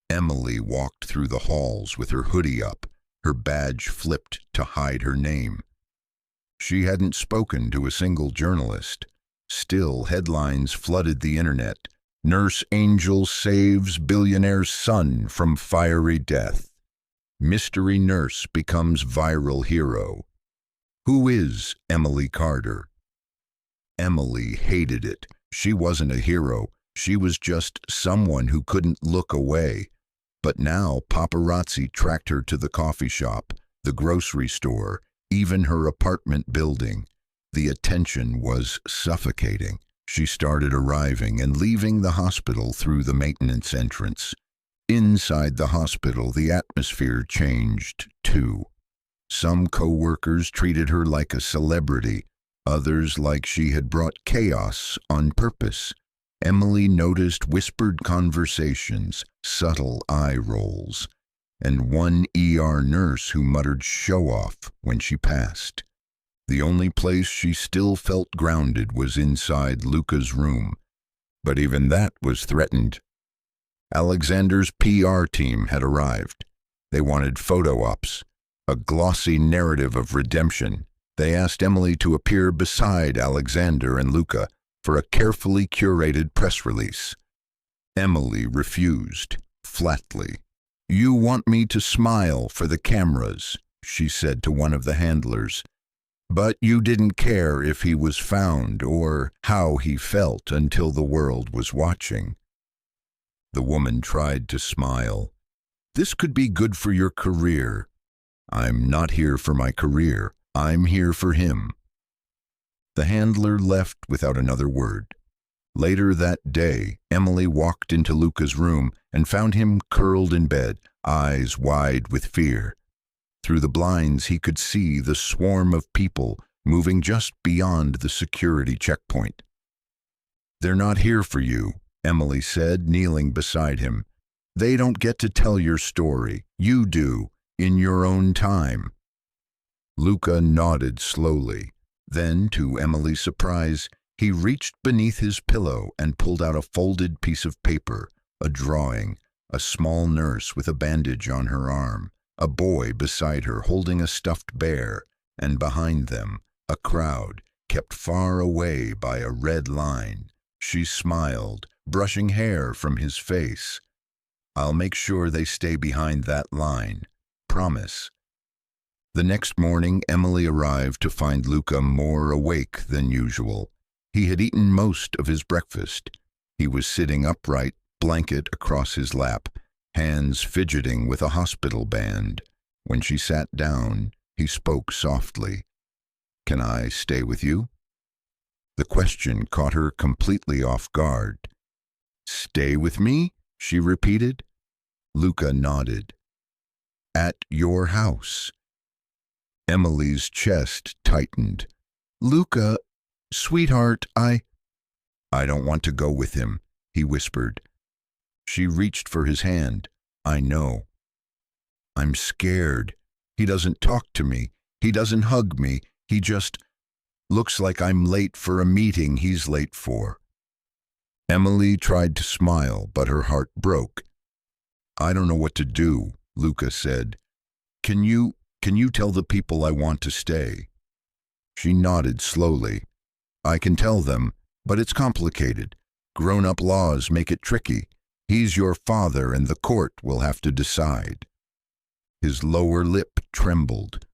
Emily walked through the halls with her hoodie up, her badge flipped to hide her name. She hadn't spoken to a single journalist. Still, headlines flooded the internet. Nurse Angel saves billionaire's son from fiery death. Mystery nurse becomes viral hero. Who is Emily Carter? Emily hated it. She wasn't a hero. She was just someone who couldn't look away. But now paparazzi tracked her to the coffee shop, the grocery store, even her apartment building. The attention was suffocating. She started arriving and leaving the hospital through the maintenance entrance. Inside the hospital, the atmosphere changed, too. Some co-workers treated her like a celebrity, others like she had brought chaos on purpose. Emily noticed whispered conversations, subtle eye rolls, and one ER nurse who muttered "show off" when she passed. The only place she still felt grounded was inside Luca's room, but even that was threatened. Alexander's PR team had arrived. They wanted photo ops, a glossy narrative of redemption. They asked Emily to appear beside Alexander and Luca for a carefully curated press release. Emily refused, flatly. "You want me to smile for the cameras," she said to one of the handlers. "But you didn't care if he was found or how he felt until the world was watching." The woman tried to smile. "This could be good for your career." "I'm not here for my career. I'm here for him." The handler left without another word. Later that day, Emily walked into Luca's room and found him curled in bed, eyes wide with fear. Through the blinds, he could see the swarm of people moving just beyond the security checkpoint. "They're not here for you," Emily said, kneeling beside him. "They don't get to tell your story. You do, in your own time." Luca nodded slowly. Then, to Emily's surprise, he reached beneath his pillow and pulled out a folded piece of paper, a drawing, a small nurse with a bandage on her arm, a boy beside her holding a stuffed bear, and behind them, a crowd, kept far away by a red line. She smiled, brushing hair from his face. "I'll make sure they stay behind that line. Promise." The next morning, Emily arrived to find Luca more awake than usual. He had eaten most of his breakfast. He was sitting upright, blanket across his lap, hands fidgeting with a hospital band. When she sat down, he spoke softly. "Can I stay with you?" The question caught her completely off guard. "Stay with me?" she repeated. Luca nodded. "At your house." Emily's chest tightened. "Luca, sweetheart, I don't want to go with him," he whispered. She reached for his hand. "I know." "I'm scared. He doesn't talk to me. He doesn't hug me. He just looks like I'm late for a meeting he's late for." Emily tried to smile, but her heart broke. "I don't know what to do," Luca said. Can you tell the people I want to stay?" She nodded slowly. "I can tell them, but it's complicated. Grown-up laws make it tricky. He's your father and the court will have to decide." His lower lip trembled.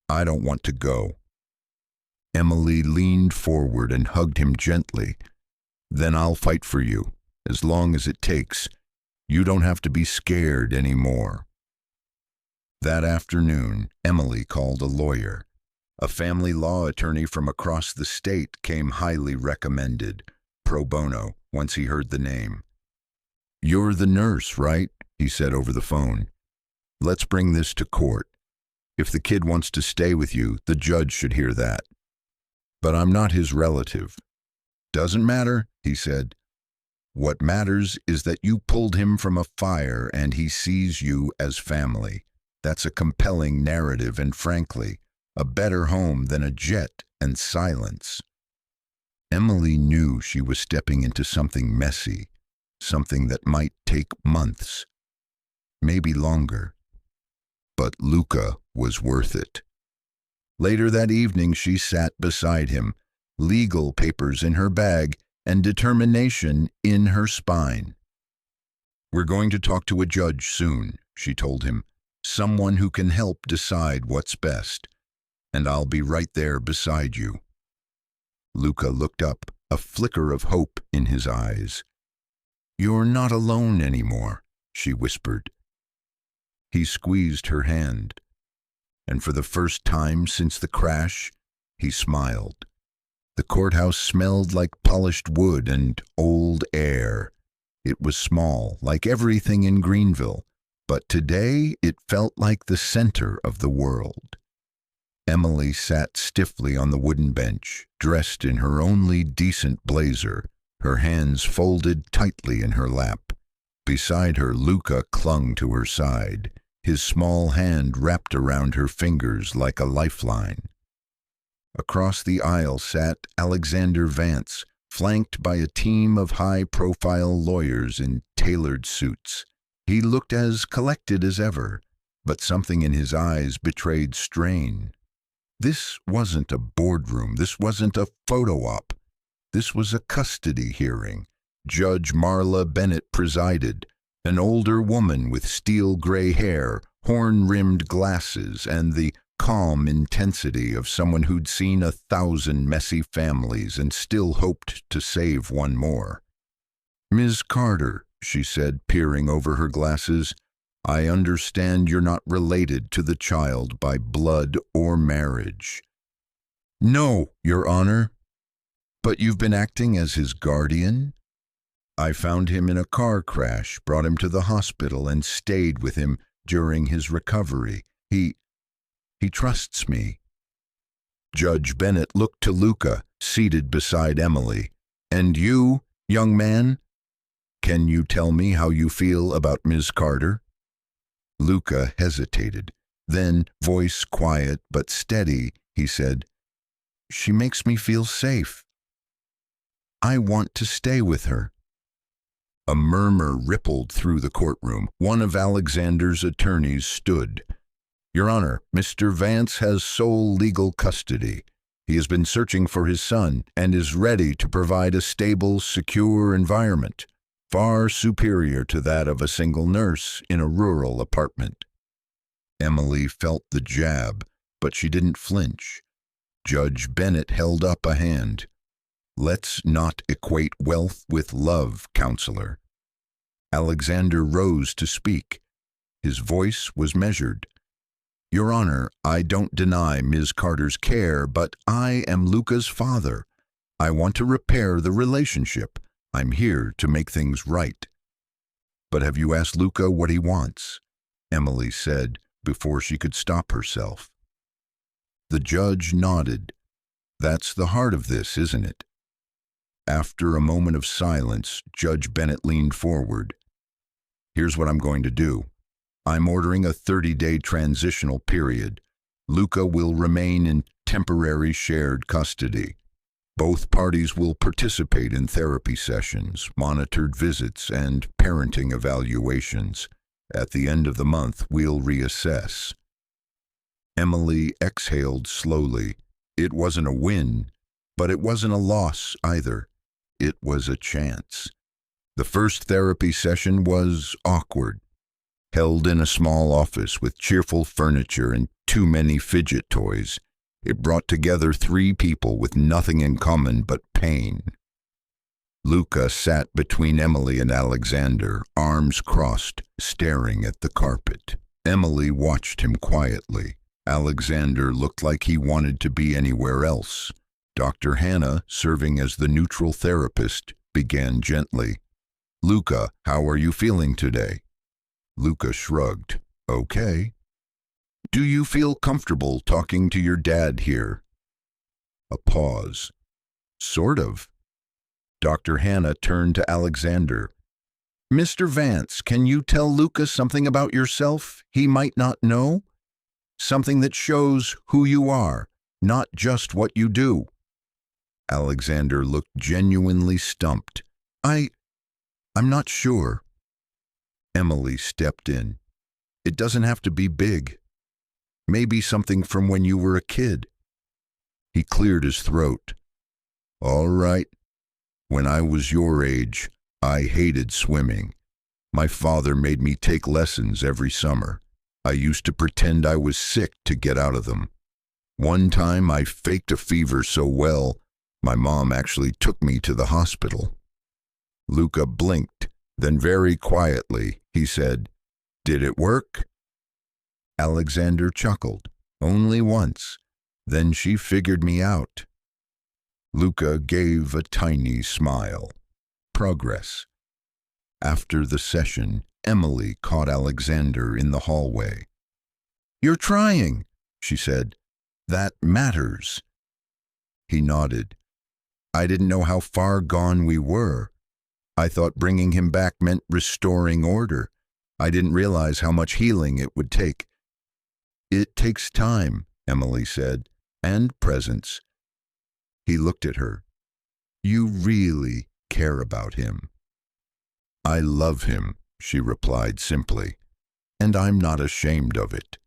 "I don't want to go." Emily leaned forward and hugged him gently. "Then I'll fight for you, as long as it takes. You don't have to be scared anymore." That afternoon, Emily called a lawyer. A family law attorney from across the state came highly recommended, pro bono, once he heard the name. "You're the nurse, right?" he said over the phone. "Let's bring this to court. If the kid wants to stay with you, the judge should hear that." But I'm not his relative. Doesn't matter, he said. What matters is that you pulled him from a fire and he sees you as family. That's a compelling narrative and, frankly, a better home than a jet and silence. Emily knew she was stepping into something messy, something that might take months, maybe longer. But Luca was worth it. Later that evening, she sat beside him, legal papers in her bag and determination in her spine. We're going to talk to a judge soon, she told him, someone who can help decide what's best, and I'll be right there beside you. Luca looked up, a flicker of hope in his eyes. You're not alone anymore, she whispered. He squeezed her hand, and for the first time since the crash, he smiled. The courthouse smelled like polished wood and old air. It was small, like everything in Greenville, but today it felt like the center of the world. Emily sat stiffly on the wooden bench, dressed in her only decent blazer, her hands folded tightly in her lap. Beside her, Luca clung to her side, his small hand wrapped around her fingers like a lifeline. Across the aisle sat Alexander Vance, flanked by a team of high-profile lawyers in tailored suits. He looked as collected as ever, but something in his eyes betrayed strain. This wasn't a boardroom. This wasn't a photo op. This was a custody hearing. Judge Marla Bennett presided, an older woman with steel-gray hair, horn-rimmed glasses, and the calm intensity of someone who'd seen 1,000 messy families and still hoped to save one more. Ms. Carter, she said, peering over her glasses, I understand you're not related to the child by blood or marriage. No, Your Honor. But you've been acting as his guardian? I found him in a car crash, brought him to the hospital, and stayed with him during his recovery. He trusts me. Judge Bennett looked to Luca, seated beside Emily. And you, young man? Can you tell me how you feel about Ms. Carter? Luca hesitated. Then, voice quiet but steady, he said, She makes me feel safe. I want to stay with her. A murmur rippled through the courtroom. One of Alexander's attorneys stood. Your Honor, Mr. Vance has sole legal custody. He has been searching for his son and is ready to provide a stable, secure environment, far superior to that of a single nurse in a rural apartment. Emily felt the jab, but she didn't flinch. Judge Bennett held up a hand. Let's not equate wealth with love, counselor. Alexander rose to speak. His voice was measured. Your Honor, I don't deny Ms. Carter's care, but I am Luca's father. I want to repair the relationship. I'm here to make things right. But have you asked Luca what he wants? Emily said before she could stop herself. The judge nodded. That's the heart of this, isn't it? After a moment of silence, Judge Bennett leaned forward. Here's what I'm going to do. I'm ordering a 30-day transitional period. Luca will remain in temporary shared custody. Both parties will participate in therapy sessions, monitored visits, and parenting evaluations. At the end of the month, we'll reassess. Emily exhaled slowly. It wasn't a win, but it wasn't a loss either. It was a chance. The first therapy session was awkward. Held in a small office with cheerful furniture and too many fidget toys, it brought together 3 people with nothing in common but pain. Luca sat between Emily and Alexander, arms crossed, staring at the carpet. Emily watched him quietly. Alexander looked like he wanted to be anywhere else. Dr. Hannah, serving as the neutral therapist, began gently. Luca, how are you feeling today? Luca shrugged. Okay. Do you feel comfortable talking to your dad here? A pause. Sort of. Dr. Hannah turned to Alexander. Mr. Vance, can you tell Luca something about yourself he might not know? Something that shows who you are, not just what you do. Alexander looked genuinely stumped. I'm not sure. Emily stepped in. It doesn't have to be big. Maybe something from when you were a kid. He cleared his throat. All right. When I was your age, I hated swimming. My father made me take lessons every summer. I used to pretend I was sick to get out of them. One time I faked a fever so well, my mom actually took me to the hospital. Luca blinked, then very quietly, he said, Did it work? Alexander chuckled. Only once. Then she figured me out. Luca gave a tiny smile. Progress. After the session, Emily caught Alexander in the hallway. You're trying, she said. That matters. He nodded. I didn't know how far gone we were. I thought bringing him back meant restoring order. I didn't realize how much healing it would take. It takes time, Emily said, and presence. He looked at her. You really care about him. I love him, she replied simply, and I'm not ashamed of it.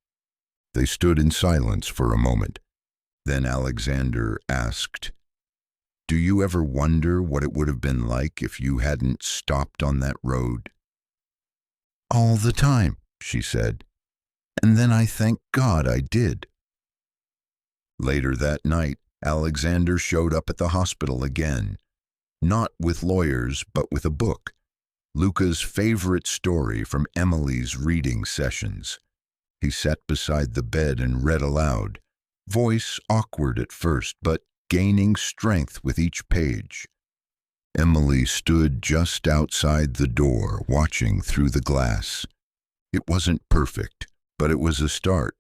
They stood in silence for a moment. Then Alexander asked, Do you ever wonder what it would have been like if you hadn't stopped on that road? All the time, she said, and then I thank God I did. Later that night, Alexander showed up at the hospital again, not with lawyers, but with a book, Luca's favorite story from Emily's reading sessions. He sat beside the bed and read aloud, voice awkward at first, but gaining strength with each page. Emily stood just outside the door, watching through the glass. It wasn't perfect, but it was a start.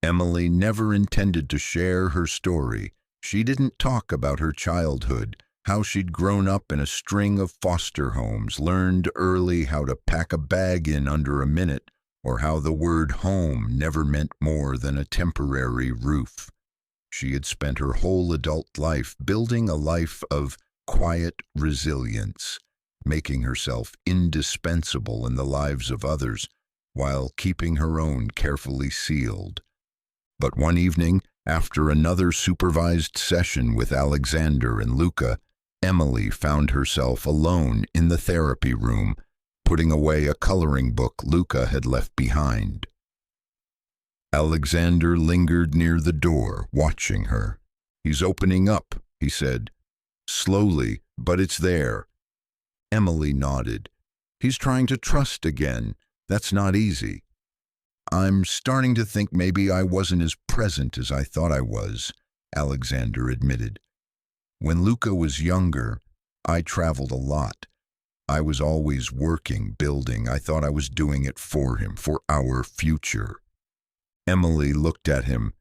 Emily never intended to share her story. She didn't talk about her childhood, how she'd grown up in a string of foster homes, learned early how to pack a bag in under a minute, or how the word home never meant more than a temporary roof. She had spent her whole adult life building a life of quiet resilience, making herself indispensable in the lives of others, while keeping her own carefully sealed. But one evening, after another supervised session with Alexander and Luca, Emily found herself alone in the therapy room, putting away a coloring book Luca had left behind. Alexander lingered near the door, watching her. He's opening up, he said. Slowly, but it's there. Emily nodded. He's trying to trust again. That's not easy. I'm starting to think maybe I wasn't as present as I thought I was, Alexander admitted. When Luca was younger, I traveled a lot. I was always working, building. I thought I was doing it for him, for our future. Emily looked at him.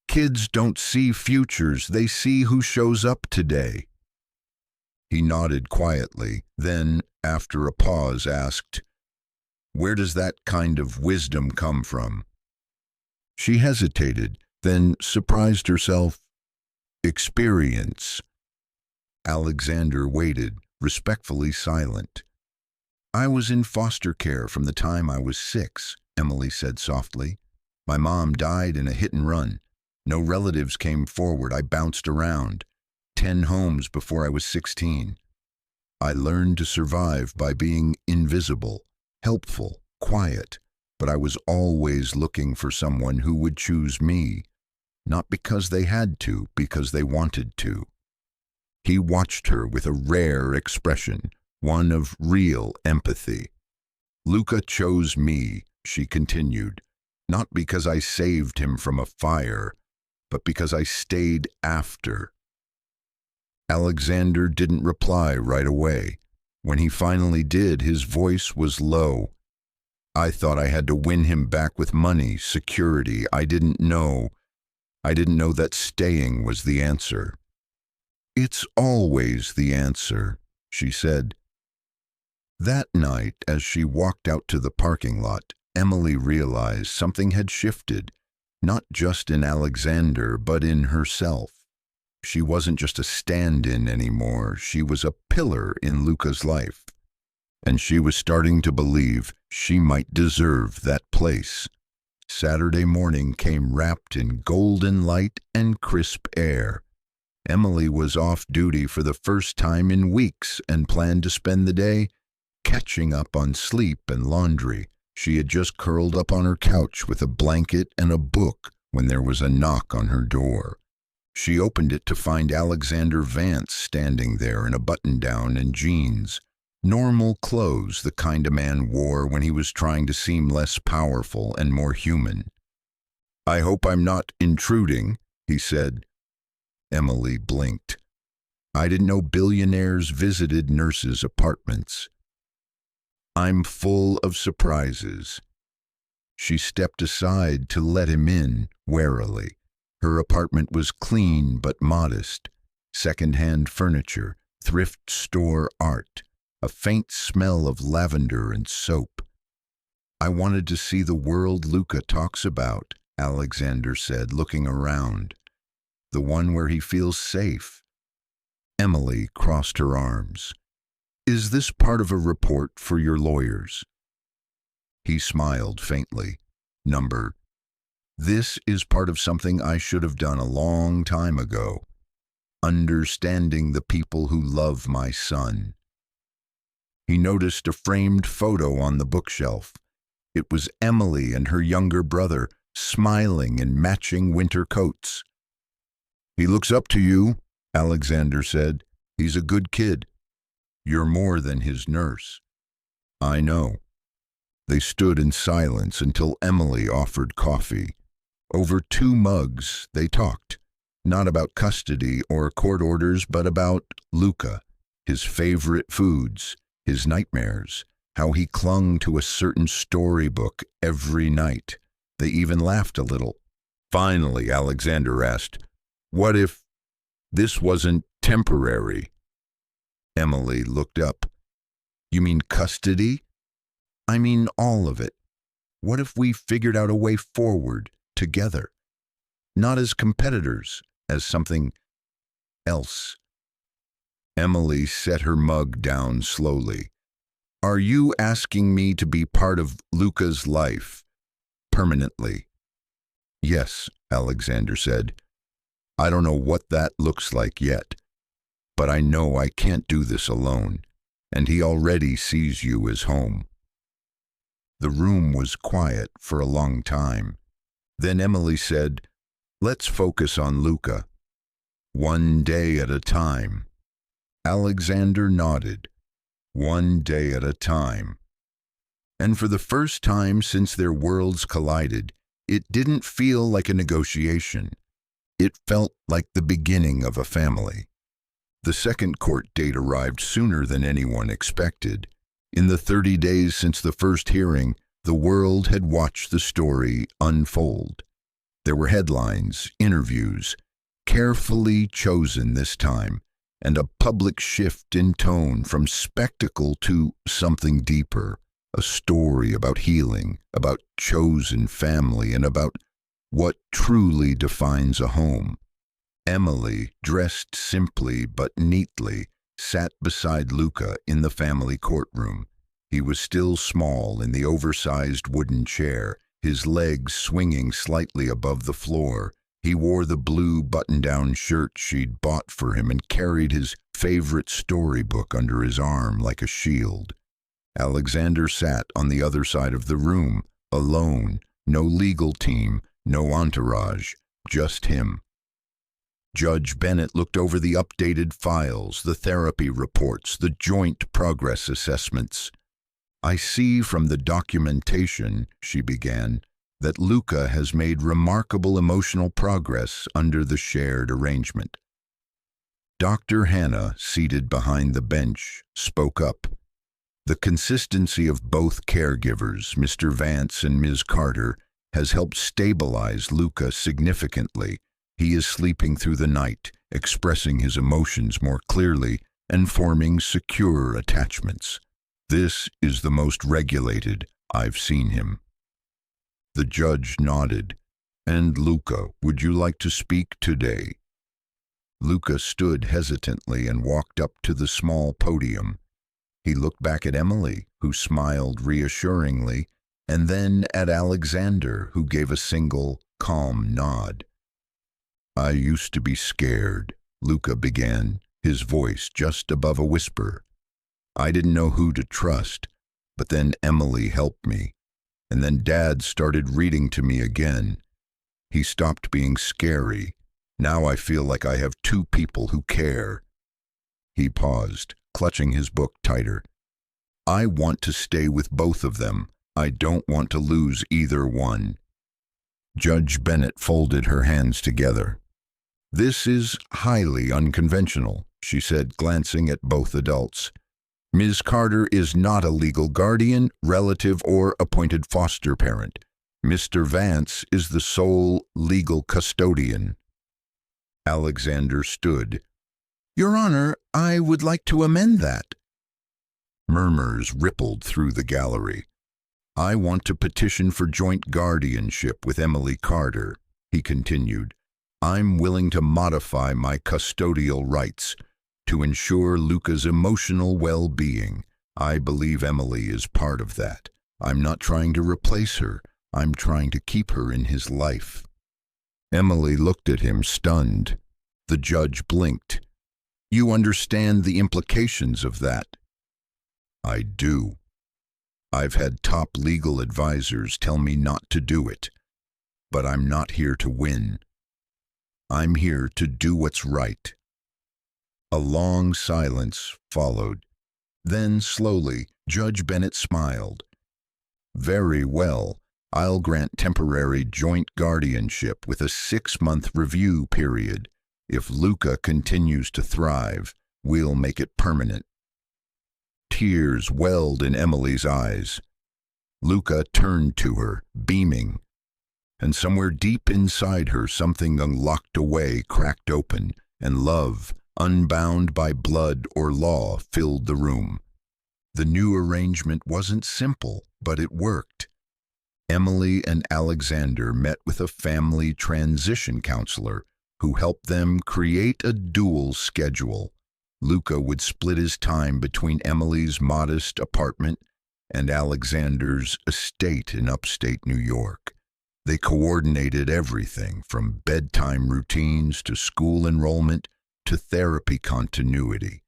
Kids don't see futures, they see who shows up today. He nodded quietly, then, after a pause, asked, Where does that kind of wisdom come from? She hesitated, then surprised herself. Experience. Alexander waited, respectfully silent. I was in foster care from the time I was 6, Emily said softly. My mom died in a hit and run. No relatives came forward. I bounced around. 10 homes before I was 16. I learned to survive by being invisible, helpful, quiet, but I was always looking for someone who would choose me, not because they had to, because they wanted to. He watched her with a rare expression, one of real empathy. Luca chose me, she continued, not because I saved him from a fire, but because I stayed after. Alexander didn't reply right away. When he finally did, his voice was low. I thought I had to win him back with money, security. I didn't know. I didn't know that staying was the answer. It's always the answer, she said. That night, as she walked out to the parking lot, Emily realized something had shifted, not just in Alexander, but in herself. She wasn't just a stand-in anymore, she was a pillar in Luca's life. And she was starting to believe she might deserve that place. Saturday morning came wrapped in golden light and crisp air. Emily was off duty for the first time in weeks and planned to spend the day catching up on sleep and laundry. She had just curled up on her couch with a blanket and a book when there was a knock on her door. She opened it to find Alexander Vance standing there in a button-down and jeans. Normal clothes, the kind a man wore when he was trying to seem less powerful and more human. "I hope I'm not intruding," he said. Emily blinked. "I didn't know billionaires visited nurses' apartments." "I'm full of surprises." She stepped aside to let him in, warily. Her apartment was clean but modest. Second-hand furniture, thrift store art, a faint smell of lavender and soap. "I wanted to see the world Luca talks about," Alexander said, looking around. "The one where he feels safe." Emily crossed her arms. "Is this part of a report for your lawyers?" He smiled faintly. "This is part of something I should have done a long time ago. Understanding the people who love my son." He noticed a framed photo on the bookshelf. It was Emily and her younger brother, smiling in matching winter coats. "He looks up to you," Alexander said. "He's a good kid. You're more than his nurse." "I know." They stood in silence until Emily offered coffee. Over 2 mugs, they talked, not about custody or court orders, but about Luca, his favorite foods, his nightmares, how he clung to a certain storybook every night. They even laughed a little. Finally, Alexander asked, "What if this wasn't temporary?" Emily looked up. "You mean custody?" "I mean all of it. What if we figured out a way forward together? Not as competitors, as something else." Emily set her mug down slowly. "Are you asking me to be part of Luca's life, permanently?" "Yes," Alexander said. "I don't know what that looks like yet, but I know I can't do this alone, and he already sees you as home." The room was quiet for a long time. Then Emily said, "Let's focus on Luca. One day at a time." Alexander nodded. One day at a time. And for the first time since their worlds collided, it didn't feel like a negotiation. It felt like the beginning of a family. The second court date arrived sooner than anyone expected. In the 30 days since the first hearing, the world had watched the story unfold. There were headlines, interviews, carefully chosen this time, and a public shift in tone from spectacle to something deeper, a story about healing, about chosen family, and about what truly defines a home. Emily, dressed simply but neatly, sat beside Luca in the family courtroom. He was still small in the oversized wooden chair, his legs swinging slightly above the floor. He wore the blue button-down shirt she'd bought for him and carried his favorite storybook under his arm like a shield. Alexander sat on the other side of the room, alone, no legal team, no entourage, just him. Judge Bennett looked over the updated files, the therapy reports, the joint progress assessments. "I see from the documentation," she began, "that Luca has made remarkable emotional progress under the shared arrangement." Dr. Hannah, seated behind the bench, spoke up. "The consistency of both caregivers, Mr. Vance and Ms. Carter, has helped stabilize Luca significantly. He is sleeping through the night, expressing his emotions more clearly and forming secure attachments. This is the most regulated I've seen him." The judge nodded. "And Luca, would you like to speak today?" Luca stood hesitantly and walked up to the small podium. He looked back at Emily, who smiled reassuringly, and then at Alexander, who gave a single, calm nod. "I used to be scared," Luca began, his voice just above a whisper. "I didn't know who to trust, but then Emily helped me, and then Dad started reading to me again. He stopped being scary. Now I feel like I have two people who care." He paused, clutching his book tighter. "I want to stay with both of them. I don't want to lose either one." Judge Bennett folded her hands together. "This is highly unconventional," she said, glancing at both adults. "Ms. Carter is not a legal guardian, relative, or appointed foster parent. Mr. Vance is the sole legal custodian." Alexander stood. "Your Honor, I would like to amend that." Murmurs rippled through the gallery. "I want to petition for joint guardianship with Emily Carter," he continued. "I'm willing to modify my custodial rights to ensure Luca's emotional well-being. I believe Emily is part of that. I'm not trying to replace her. I'm trying to keep her in his life." Emily looked at him, stunned. The judge blinked. "You understand the implications of that?" "I do. I've had top legal advisors tell me not to do it. But I'm not here to win. I'm here to do what's right." A long silence followed. Then, slowly, Judge Bennett smiled. "Very well. I'll grant temporary joint guardianship with a 6-month review period. If Luca continues to thrive, we'll make it permanent." Tears welled in Emily's eyes. Luca turned to her, beaming, and somewhere deep inside her something unlocked away cracked open, and love, unbound by blood or law, filled the room. The new arrangement wasn't simple, but it worked. Emily and Alexander met with a family transition counselor who helped them create a dual schedule. Luca would split his time between Emily's modest apartment and Alexander's estate in upstate New York. They coordinated everything from bedtime routines to school enrollment to therapy continuity.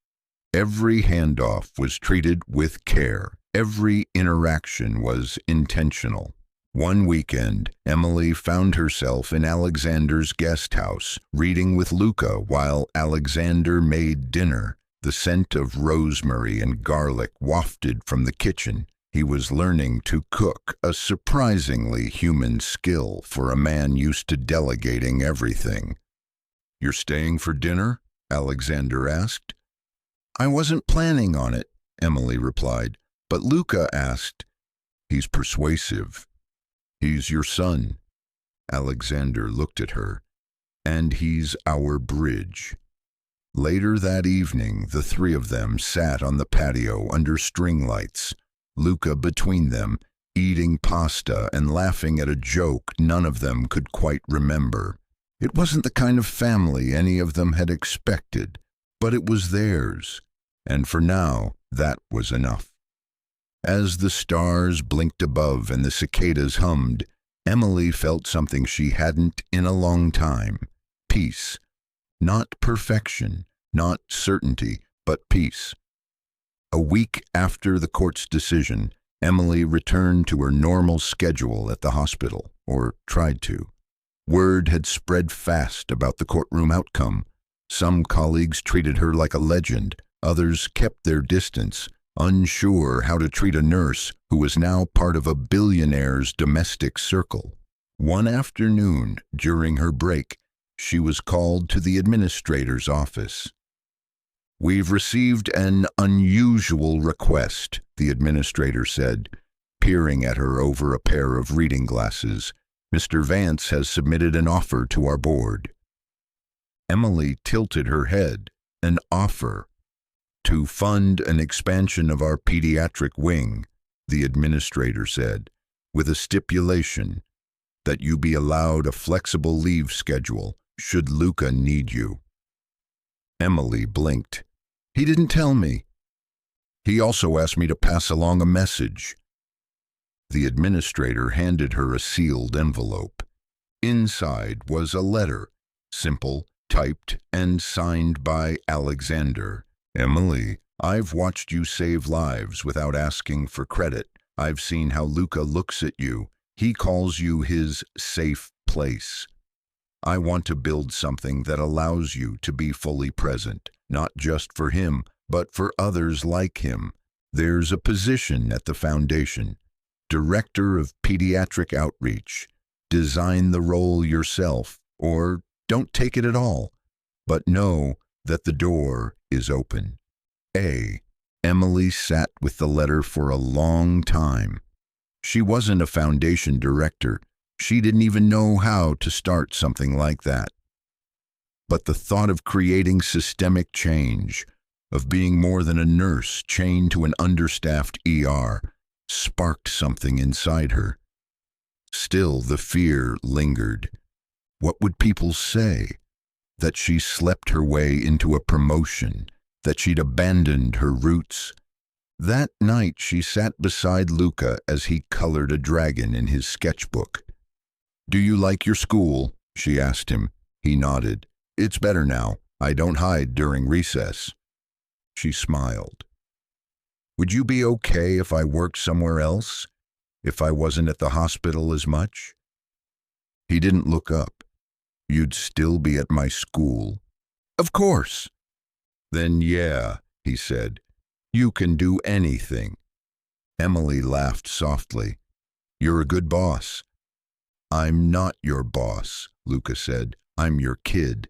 Every handoff was treated with care. Every interaction was intentional. One weekend, Emily found herself in Alexander's guest house, reading with Luca while Alexander made dinner. The scent of rosemary and garlic wafted from the kitchen. He was learning to cook, a surprisingly human skill for a man used to delegating everything. "You're staying for dinner?" Alexander asked. "I wasn't planning on it," Emily replied, "but Luca asked." "He's persuasive. He's your son." Alexander looked at her. "And he's our bridge." Later that evening, the three of them sat on the patio under string lights, Luca between them, eating pasta and laughing at a joke none of them could quite remember. It wasn't the kind of family any of them had expected, but it was theirs, and for now, that was enough. As the stars blinked above and the cicadas hummed, Emily felt something she hadn't in a long time: peace. Not perfection, not certainty, but peace. A week after the court's decision, Emily returned to her normal schedule at the hospital, or tried to. Word had spread fast about the courtroom outcome. Some colleagues treated her like a legend, others kept their distance, unsure how to treat a nurse who was now part of a billionaire's domestic circle. One afternoon, during her break, she was called to the administrator's office. "We've received an unusual request," the administrator said, peering at her over a pair of reading glasses. "Mr. Vance has submitted an offer to our board." Emily tilted her head. An offer to fund an expansion of our pediatric wing, the administrator said, with a stipulation that you be allowed a flexible leave schedule should Luca need you. Emily blinked. He didn't tell me. He also asked me to pass along a message. The administrator handed her a sealed envelope. Inside was a letter, simple, typed, and signed by Alexander. Emily, I've watched you save lives without asking for credit. I've seen how Luca looks at you. He calls you his safe place. I want to build something that allows you to be fully present, not just for him, but for others like him. There's a position at the foundation, Director of Pediatric Outreach. Design the role yourself, or don't take it at all, but know that the door is open. Emily sat with the letter for a long time. She wasn't a foundation director. She didn't even know how to start something like that. But the thought of creating systemic change, of being more than a nurse chained to an understaffed ER, sparked something inside her. Still, the fear lingered. What would people say? That she slept her way into a promotion, that she'd abandoned her roots. That night she sat beside Luca as he colored a dragon in his sketchbook. "Do you like your school?" she asked him. He nodded. "It's better now. I don't hide during recess." She smiled. "Would you be okay if I worked somewhere else? If I wasn't at the hospital as much?" He didn't look up. "You'd still be at my school?" "Of course." "Then yeah," he said. "You can do anything." Emily laughed softly. "You're a good boss." "I'm not your boss," Luca said. "I'm your kid."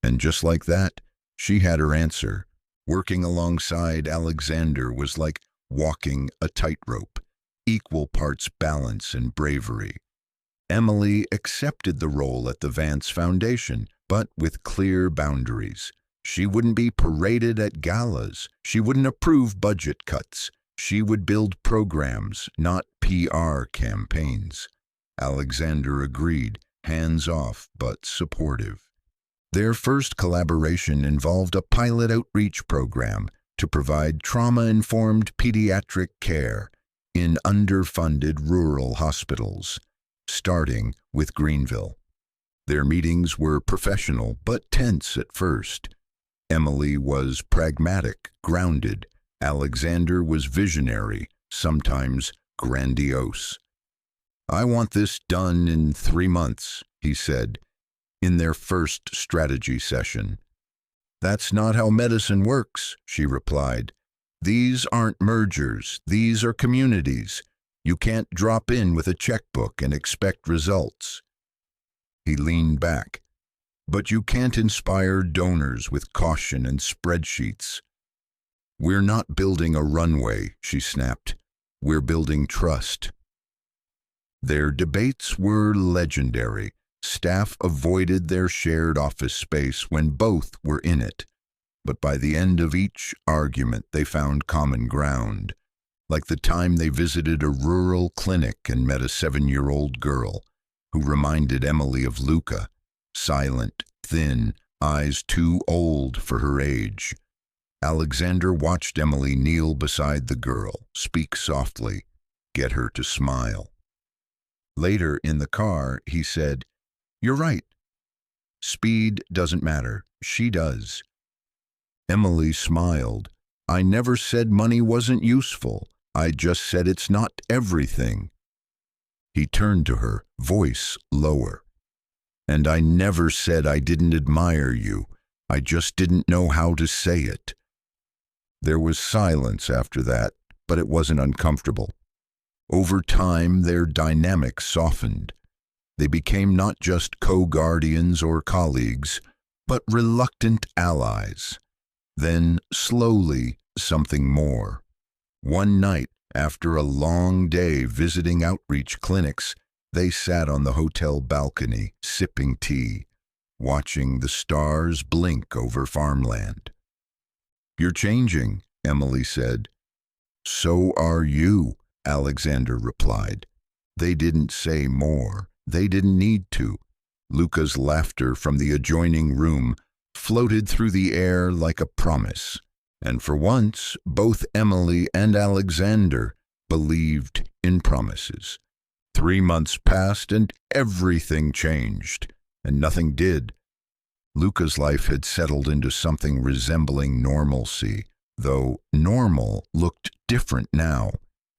And just like that, she had her answer. Working alongside Alexander was like walking a tightrope, equal parts balance and bravery. Emily accepted the role at the Vance Foundation, but with clear boundaries. She wouldn't be paraded at galas. She wouldn't approve budget cuts. She would build programs, not PR campaigns. Alexander agreed, hands-off but supportive. Their first collaboration involved a pilot outreach program to provide trauma-informed pediatric care in underfunded rural hospitals, starting with Greenville. Their meetings were professional but tense at first. Emily was pragmatic, grounded. Alexander was visionary, sometimes grandiose. "I want this done in 3 months," he said, in their first strategy session. "That's not how medicine works," she replied. "These aren't mergers, these are communities. You can't drop in with a checkbook and expect results." He leaned back. "But you can't inspire donors with caution and spreadsheets." "We're not building a runway," she snapped. "We're building trust." Their debates were legendary. Staff avoided their shared office space when both were in it. But by the end of each argument, they found common ground. Like the time they visited a rural clinic and met a 7-year-old girl who reminded Emily of Luca, silent, thin, eyes too old for her age. Alexander watched Emily kneel beside the girl, speak softly, get her to smile. Later in the car, he said, "You're right. Speed doesn't matter. She does." Emily smiled. "I never said money wasn't useful. I just said it's not everything." He turned to her, voice lower. "And I never said I didn't admire you. I just didn't know how to say it." There was silence after that, but it wasn't uncomfortable. Over time, their dynamic softened. They became not just co-guardians or colleagues, but reluctant allies. Then, slowly, something more. One night, after a long day visiting outreach clinics, they sat on the hotel balcony, sipping tea. watching the stars blink over farmland. "You're changing," Emily said. "So are you," Alexander replied. They didn't say more. They didn't need to. Luca's laughter from the adjoining room floated through the air like a promise. And for once, both Emily and Alexander believed in promises. 3 months passed and everything changed, and nothing did. Luca's life had settled into something resembling normalcy, though normal looked different now.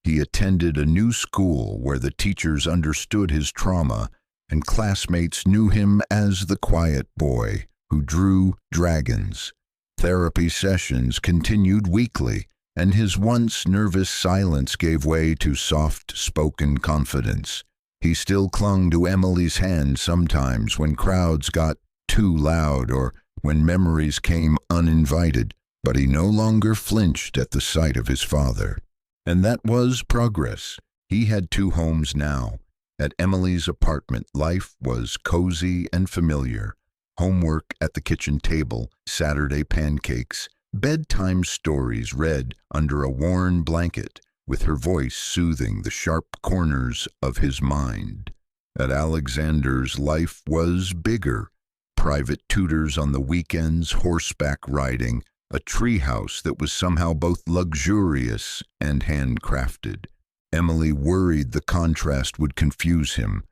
He attended a new school where the teachers understood his trauma, and classmates knew him as the quiet boy who drew dragons. Therapy sessions continued weekly, and his once nervous silence gave way to soft-spoken confidence. He still clung to Emily's hand sometimes when crowds got too loud or when memories came uninvited, but he no longer flinched at the sight of his father. And that was progress. He had 2 homes now. At Emily's apartment, life was cozy and familiar. Homework at the kitchen table, Saturday pancakes, bedtime stories read under a worn blanket, with her voice soothing the sharp corners of his mind. At Alexander's, life was bigger. Private tutors on the weekends, horseback riding, a treehouse that was somehow both luxurious and handcrafted. Emily worried the contrast would confuse him,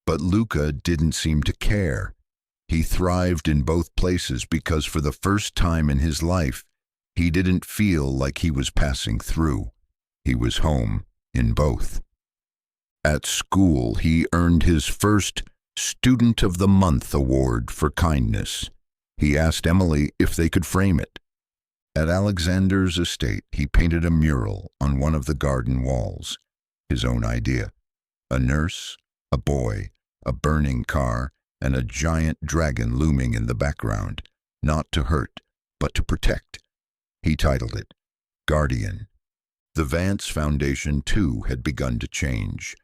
but Luca didn't seem to care. He thrived in both places because for the first time in his life, he didn't feel like he was passing through. He was home in both. At school, he earned his first Student of the Month award for kindness. He asked Emily if they could frame it. At Alexander's estate, he painted a mural on one of the garden walls. His own idea. A nurse, a boy, a burning car, and a giant dragon looming in the background, not to hurt, but to protect. He titled it Guardian. The Vance Foundation, too, had begun to change.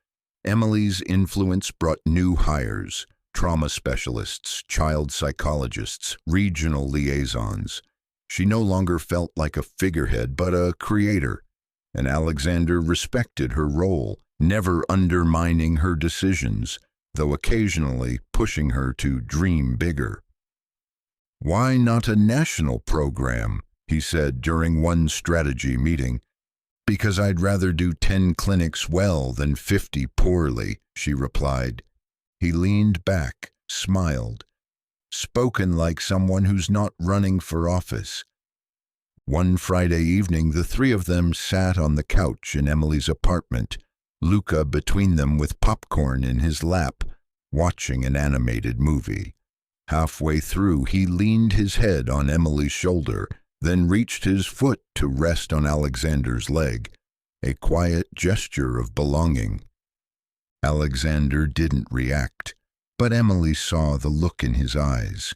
Emily's influence brought new hires, trauma specialists, child psychologists, regional liaisons. She no longer felt like a figurehead, but a creator, and Alexander respected her role, never undermining her decisions, though occasionally pushing her to dream bigger. "Why not a national program?" he said during one strategy meeting. "Because I'd rather do 10 clinics well than 50 poorly," she replied. He leaned back, smiled. Spoken like someone who's not running for office. One Friday evening, the 3 of them sat on the couch in Emily's apartment, Luca between them with popcorn in his lap, watching an animated movie. Halfway through, he leaned his head on Emily's shoulder, then reached his foot to rest on Alexander's leg, a quiet gesture of belonging. Alexander didn't react, but Emily saw the look in his eyes.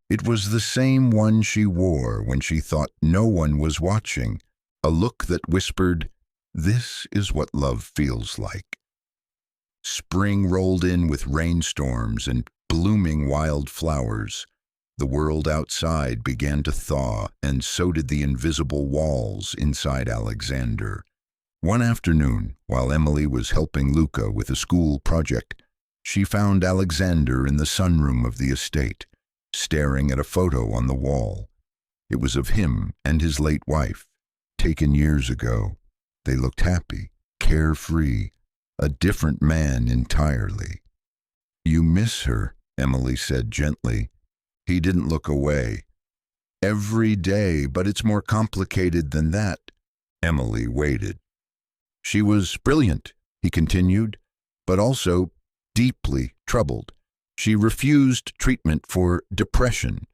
It was the same one she wore when she thought no one was watching, a look that whispered, "This is what love feels like." Spring rolled in with rainstorms and blooming wildflowers. The world outside began to thaw, and so did the invisible walls inside Alexander. One afternoon, while Emily was helping Luca with a school project, she found Alexander in the sunroom of the estate, staring at a photo on the wall. It was of him and his late wife, taken years ago. They looked happy, carefree, a different man entirely. "You miss her," Emily said gently. He didn't look away. "Every day, but it's more complicated than that." Emily waited. "She was brilliant," he continued, "but also deeply troubled. She refused treatment for depression,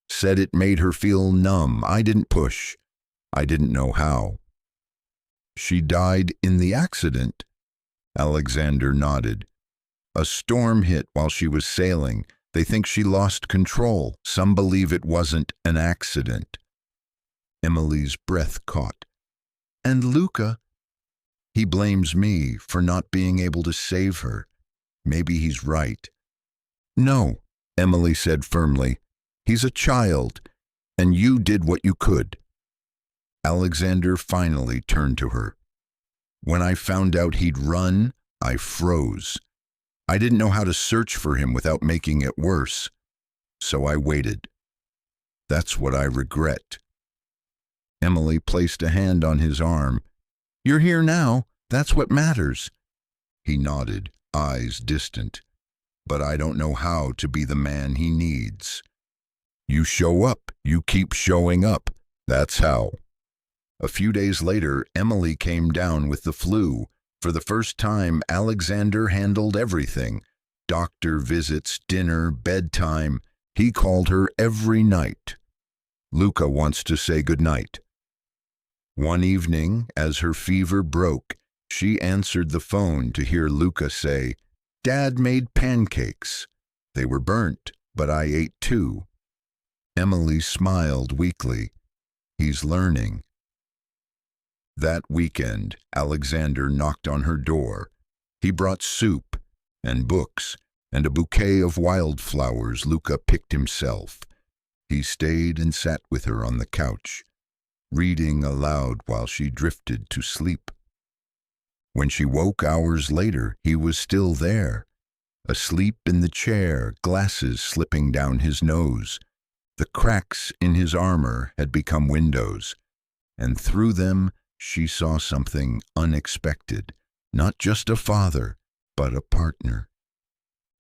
said it made her feel numb. I didn't push. I didn't know how." "She died in the accident?" Alexander nodded. "A storm hit while she was sailing. They think she lost control. Some believe it wasn't an accident." Emily's breath caught. "And Luca? He blames me for not being able to save her. Maybe he's right." "No," Emily said firmly. "He's a child, and you did what you could." Alexander finally turned to her. "When I found out he'd run, I froze. I didn't know how to search for him without making it worse. So I waited. That's what I regret." Emily placed a hand on his arm. "You're here now. That's what matters." He nodded, eyes distant. "But I don't know how to be the man he needs." "You show up. You keep showing up. That's how." A few days later, Emily came down with the flu. For the first time, Alexander handled everything. Doctor visits, dinner, bedtime. He called her every night. "Luca wants to say goodnight." One evening, as her fever broke, she answered the phone to hear Luca say, "Dad made pancakes. They were burnt, but I ate too." Emily smiled weakly. He's learning. That weekend, Alexander knocked on her door. He brought soup and books and a bouquet of wildflowers Luca picked himself. He stayed and sat with her on the couch, reading aloud while she drifted to sleep. When she woke hours later, he was still there, asleep in the chair, glasses slipping down his nose. The cracks in his armor had become windows, and through them she saw something unexpected, not just a father, but a partner.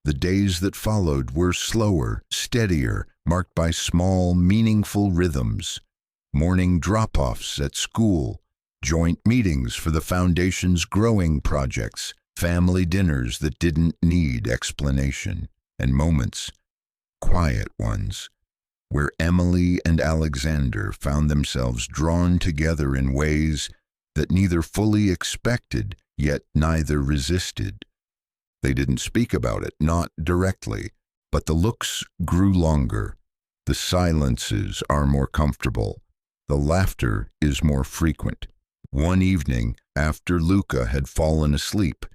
The days that followed were slower, steadier, marked by small, meaningful rhythms. Morning drop-offs at school, joint meetings for the Foundation's growing projects, family dinners that didn't need explanation, and moments, quiet ones, where Emily and Alexander found themselves drawn together in ways that neither fully expected, yet neither resisted. They didn't speak about it, not directly, but the looks grew longer. The silences are more comfortable. The laughter is more frequent. One evening, after Luca had fallen asleep,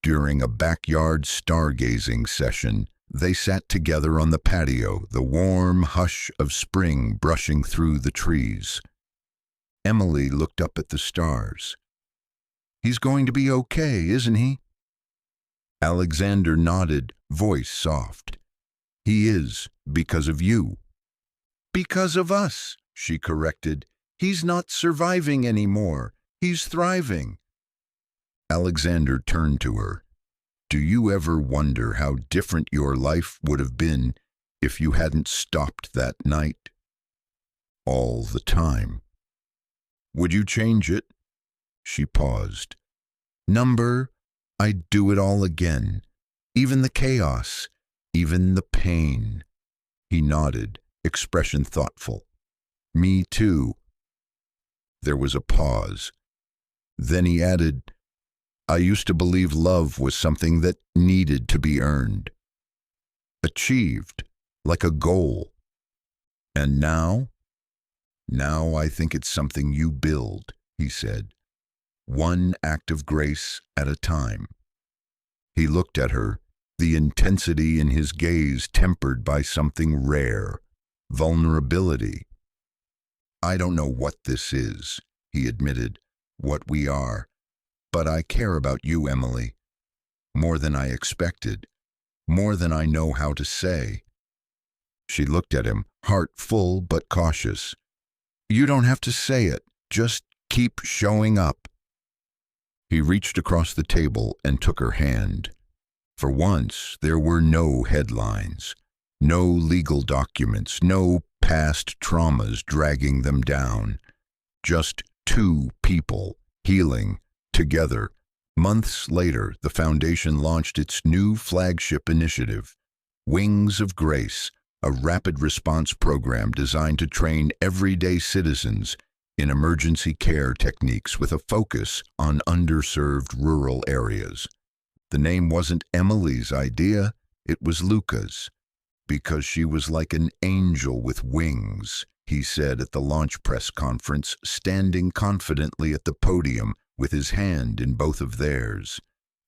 during a backyard stargazing session, they sat together on the patio, the warm hush of spring brushing through the trees. Emily looked up at the stars. "He's going to be okay, isn't he?" Alexander nodded, voice soft. "He is, because of you." "Because of us," she corrected. "He's not surviving anymore. He's thriving." Alexander turned to her. "Do you ever wonder how different your life would have been if you hadn't stopped that night?" "All the time." "Would you change it?" She paused. "I'd do it all again. Even the chaos, even the pain." He nodded, expression thoughtful. "Me too." There was a pause. Then he added, "I used to believe love was something that needed to be earned, achieved, like a goal. And now? Now I think it's something you build," he said, "one act of grace at a time." He looked at her, the intensity in his gaze tempered by something rare, vulnerability. "I don't know what this is," he admitted, "what we are. But I care about you, Emily. More than I expected. More than I know how to say." She looked at him, heart full but cautious. "You don't have to say it. Just keep showing up." He reached across the table and took her hand. For once, there were no headlines, no legal documents, no past traumas dragging them down. Just two people healing together. Months later, the Foundation launched its new flagship initiative, Wings of Grace, a rapid response program designed to train everyday citizens in emergency care techniques with a focus on underserved rural areas. The name wasn't Emily's idea, it was Luca's. "Because she was like an angel with wings," he said at the launch press conference, standing confidently at the podium with his hand in both of theirs.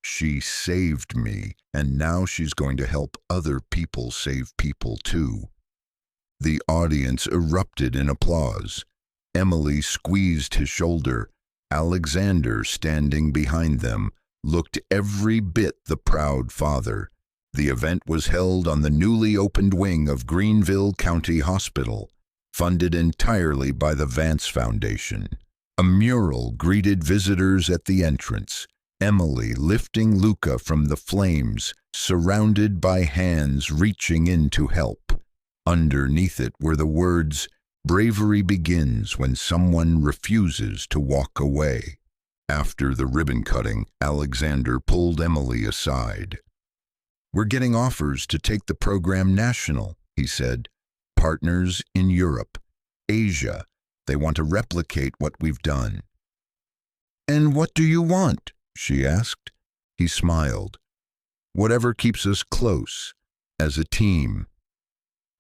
She saved me, and now she's going to help other people save people too. The audience erupted in applause. Emily squeezed his shoulder. Alexander, standing behind them, looked every bit the proud father. The event was held on the newly opened wing of Greenville County Hospital, funded entirely by the Vance Foundation. A mural greeted visitors at the entrance, Emily lifting Luca from the flames, surrounded by hands reaching in to help. Underneath it were the words, "Bravery begins when someone refuses to walk away." After the ribbon cutting, Alexander pulled Emily aside. "We're getting offers to take the program national," he said. "Partners in Europe, Asia. They want to replicate what we've done." "And what do you want?" she asked. He smiled. "Whatever keeps us close, as a team."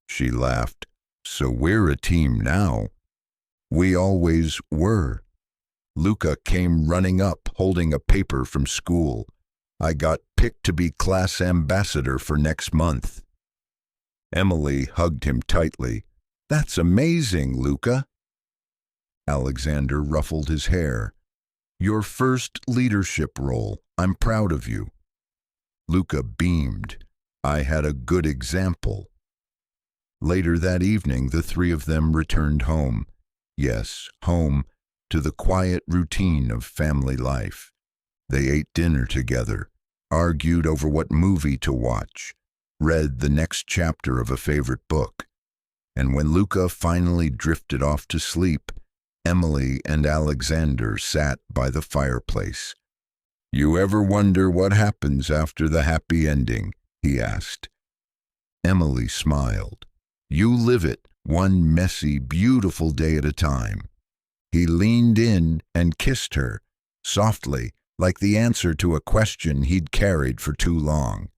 She laughed. "So we're a team now." "We always were." Luca came running up, holding a paper from school. "I got picked to be class ambassador for next month." Emily hugged him tightly. "That's amazing, Luca." Alexander ruffled his hair. "Your first leadership role. I'm proud of you." Luca beamed. "I had a good example." Later that evening, the three of them returned home. Yes, home, to the quiet routine of family life. They ate dinner together, argued over what movie to watch, read the next chapter of a favorite book. And when Luca finally drifted off to sleep, Emily and Alexander sat by the fireplace. "You ever wonder what happens after the happy ending?" he asked. Emily smiled. "You live it, one messy, beautiful day at a time." He leaned in and kissed her, softly, like the answer to a question he'd carried for too long.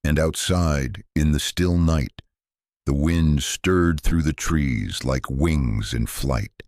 And outside, in the still night, the wind stirred through the trees like wings in flight.